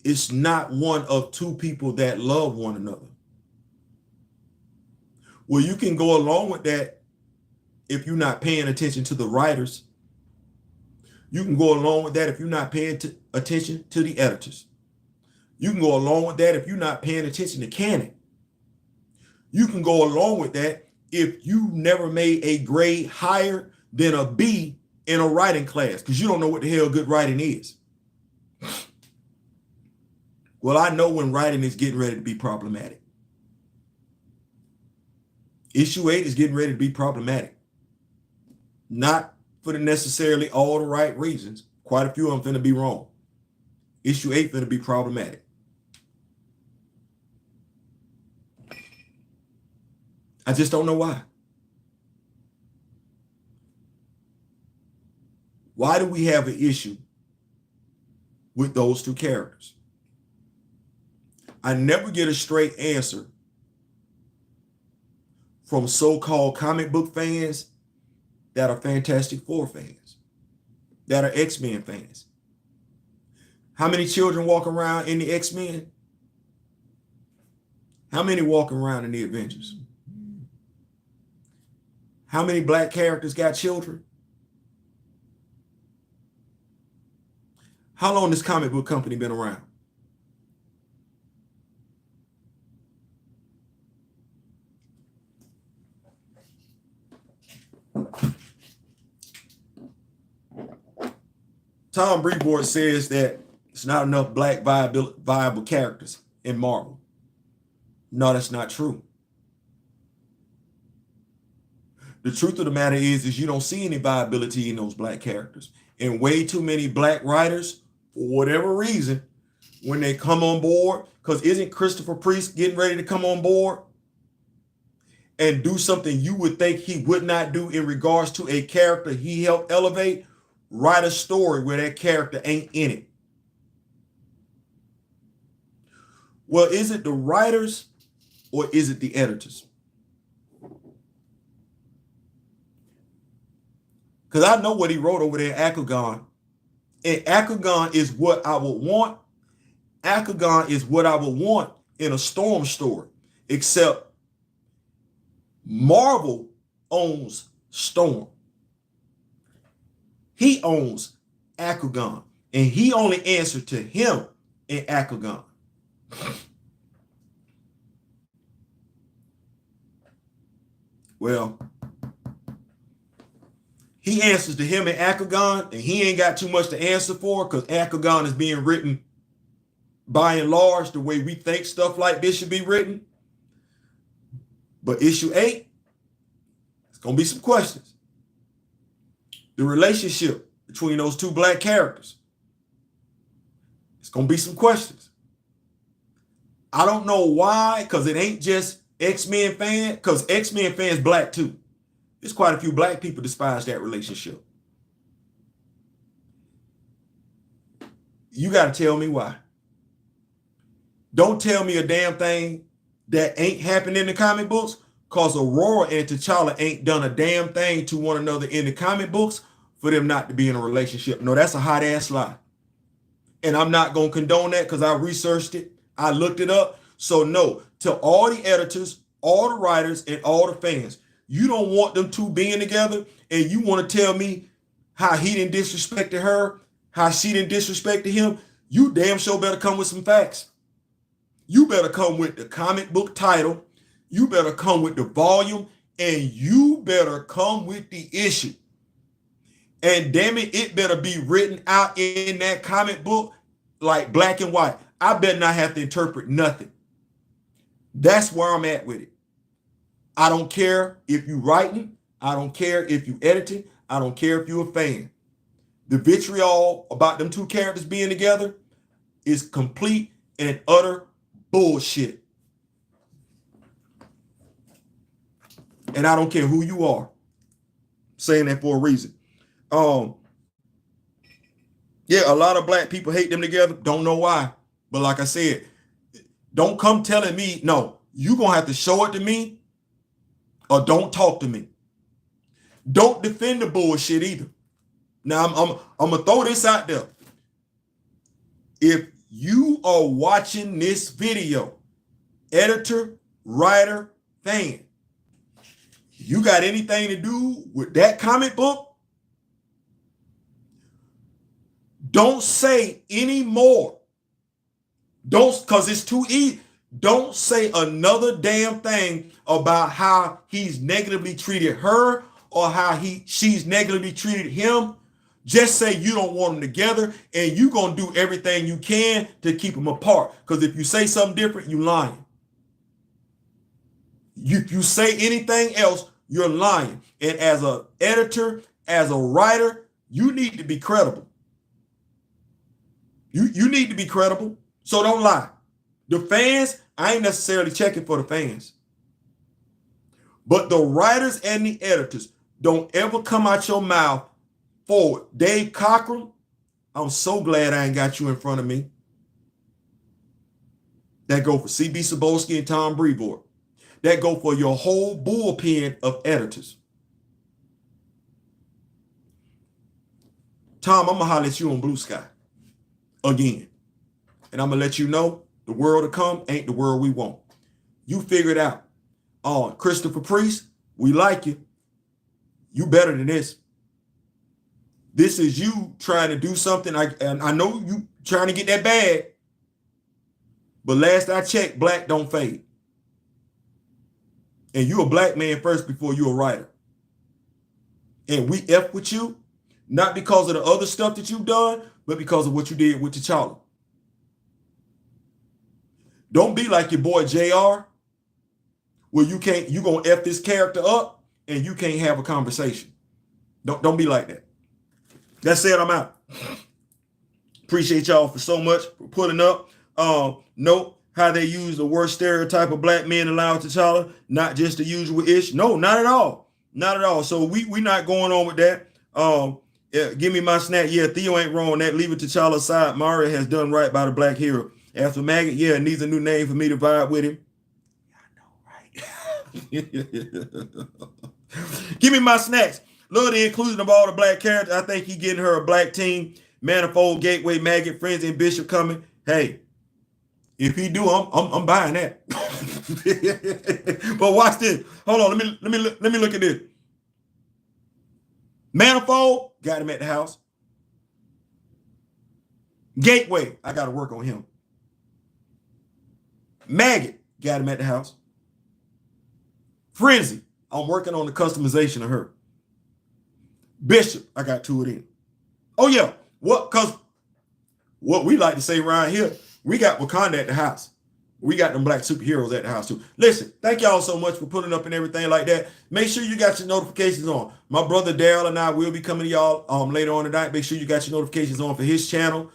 S1: It's not one of two people that love one another. Well, you can go along with that if you're not paying attention to the writers. You can go along with that if you're not paying attention to the editors. You can go along with that if you're not paying attention to canon. You can go along with that if you never made a grade higher than a B in a writing class, because you don't know what the hell good writing is. Well, I know when writing is getting ready to be problematic. Issue 8 is getting ready to be problematic. Not for the necessarily all the right reasons. Quite a few of them finna be wrong. Issue 8 finna be problematic. I just don't know why. Why do we have an issue with those two characters? I never get a straight answer from so-called comic book fans that are Fantastic Four fans, that are X-Men fans. How many children walk around in the X-Men? How many walk around in the Avengers? How many black characters got children? How long has this comic book company been around? Tom Brevoort says that it's not enough black viable characters in Marvel. No, that's not true. The truth of the matter is you don't see any viability in those black characters. And way too many black writers, for whatever reason, when they come on board, because isn't Christopher Priest getting ready to come on board and do something you would think he would not do in regards to a character he helped elevate? Write a story where that character ain't in it. Well, is it the writers or is it the editors? Because I know what he wrote over there in Akagon. And Akagon is what I would want. Akagon is what I would want in a Storm story. Except Marvel owns Storm. He owns Akagon. And he only answered to him in Akagon. Well, he answers to him in Akagon, and he ain't got too much to answer for because Akagon is being written by and large the way we think stuff like this should be written. But issue 8, it's going to be some questions. The relationship between those two black characters, it's going to be some questions. I don't know why, because it ain't just X-Men fans, because X-Men fans black too. There's quite a few black people despise that relationship. You got to tell me why. Don't tell me a damn thing that ain't happened in the comic books, because Ororo and T'Challa ain't done a damn thing to one another in the comic books for them not to be in a relationship. No, that's a hot ass lie. And I'm not going to condone that because I researched it. I looked it up. So no, to all the editors, all the writers, and all the fans, you don't want them two being together, and you want to tell me how he didn't disrespect her, how she didn't disrespect him. You damn sure better come with some facts. You better come with the comic book title. You better come with the volume, and you better come with the issue. And damn it, it better be written out in that comic book like black and white. I better not have to interpret nothing. That's where I'm at with it. I don't care if you writing. I don't care if you editing. I don't care if you're a fan. The vitriol about them two characters being together is complete and utter bullshit. And I don't care who you are. I'm saying that for a reason. Yeah, a lot of black people hate them together. Don't know why. But like I said, don't come telling me, no, you're going to have to show it to me or don't talk to me. Don't defend the bullshit either. Now, I'm going to throw this out there. If you are watching this video, editor, writer, fan, you got anything to do with that comic book, don't say any more. Don't, because it's too easy. Don't say another damn thing about how he's negatively treated her or how she's negatively treated him. Just say you don't want them together and you're going to do everything you can to keep them apart. Because if you say something different, you're lying. You say anything else, you're lying. And as an editor, as a writer, you need to be credible. You need to be credible. So don't lie. The fans, I ain't necessarily checking for the fans. But the writers and the editors, don't ever come out your mouth forward. Dave Cockrum, I'm so glad I ain't got you in front of me. That go for C.B. Cebulski and Tom Brevoort. That go for your whole bullpen of editors. Tom, I'm going to holler at you on Blue Sky again. And I'm going to let you know the world to come ain't the world we want. You figure it out. Christopher Priest, we like you. You better than this. This is you trying to do something. And I know you trying to get that bag. But last I checked, black don't fade. And you a black man first before you a writer. And we F with you, not because of the other stuff that you've done, but because of what you did with T'Challa. Don't be like your boy JR, where you gonna F this character up and you can't have a conversation. Don't be like that. That's it, I'm out. Appreciate y'all for so much for putting up. Note how they use the worst stereotype of black men allowed T'Challa, not just the usual ish. No, not at all. Not at all. So we not going on with that. Yeah, give me my snack. Yeah, Theo ain't wrong on that. Leave it T'Challa aside. Mario has done right by the black hero. As for Maggot, yeah, it needs a new name for me to vibe with him. I know, right? Give me my snacks. Love the inclusion of all the black characters. I think he getting her a black team. Manifold, Gateway, Maggot, Friends, and Bishop coming. Hey, if he do, I'm buying that. But watch this. Hold on, let me look at this. Manifold, got him at the house. Gateway, I got to work on him. Maggot, got him at the house. Frenzy, I'm working on the customization of her. Bishop, I got 2 of them. Oh yeah, because what we like to say around here, we got Wakanda at the house. We got them black superheroes at the house too. Listen, thank y'all so much for putting up and everything like that. Make sure you got your notifications on. My brother Daryl and I will be coming to y'all later on tonight. Make sure you got your notifications on for his channel.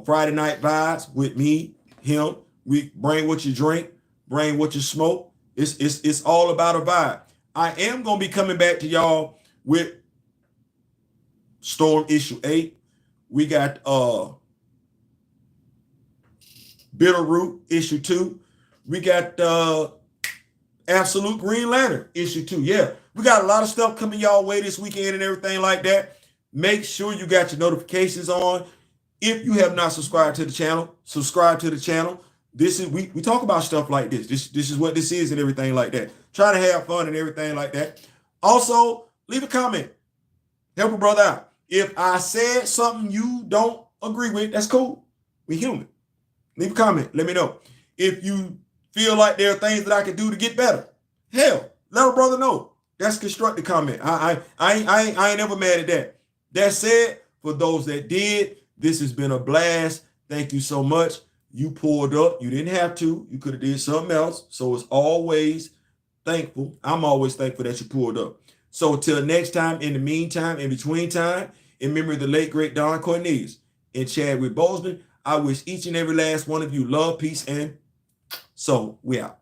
S1: Friday Night Vibes with me, him. We bring what you drink, bring what you smoke. It's all about a vibe. I am gonna be coming back to y'all with Storm issue 8. We got Bitterroot issue 2. We got Absolute Green Lantern issue 2. Yeah, we got a lot of stuff coming y'all way this weekend and everything like that. Make sure you got your notifications on. If you have not subscribed to the channel, subscribe to the channel. This is we talk about stuff like this. This is what this is and everything like that. Try to have fun and everything like that. Also, leave a comment. Help a brother out. If I said something you don't agree with, that's cool. We human. Leave a comment. Let me know. If you feel like there are things that I can do to get better, hell, let a brother know. That's constructive comment. I ain't never mad at that. That said, for those that did, this has been a blast. Thank you so much. You pulled up. You didn't have to. You could have did something else. So it's always thankful. I'm always thankful that you pulled up. So till next time, in the meantime, in between time, in memory of the late, great Don Cornelius and Chadwick Boseman, I wish each and every last one of you love, peace, and so we out.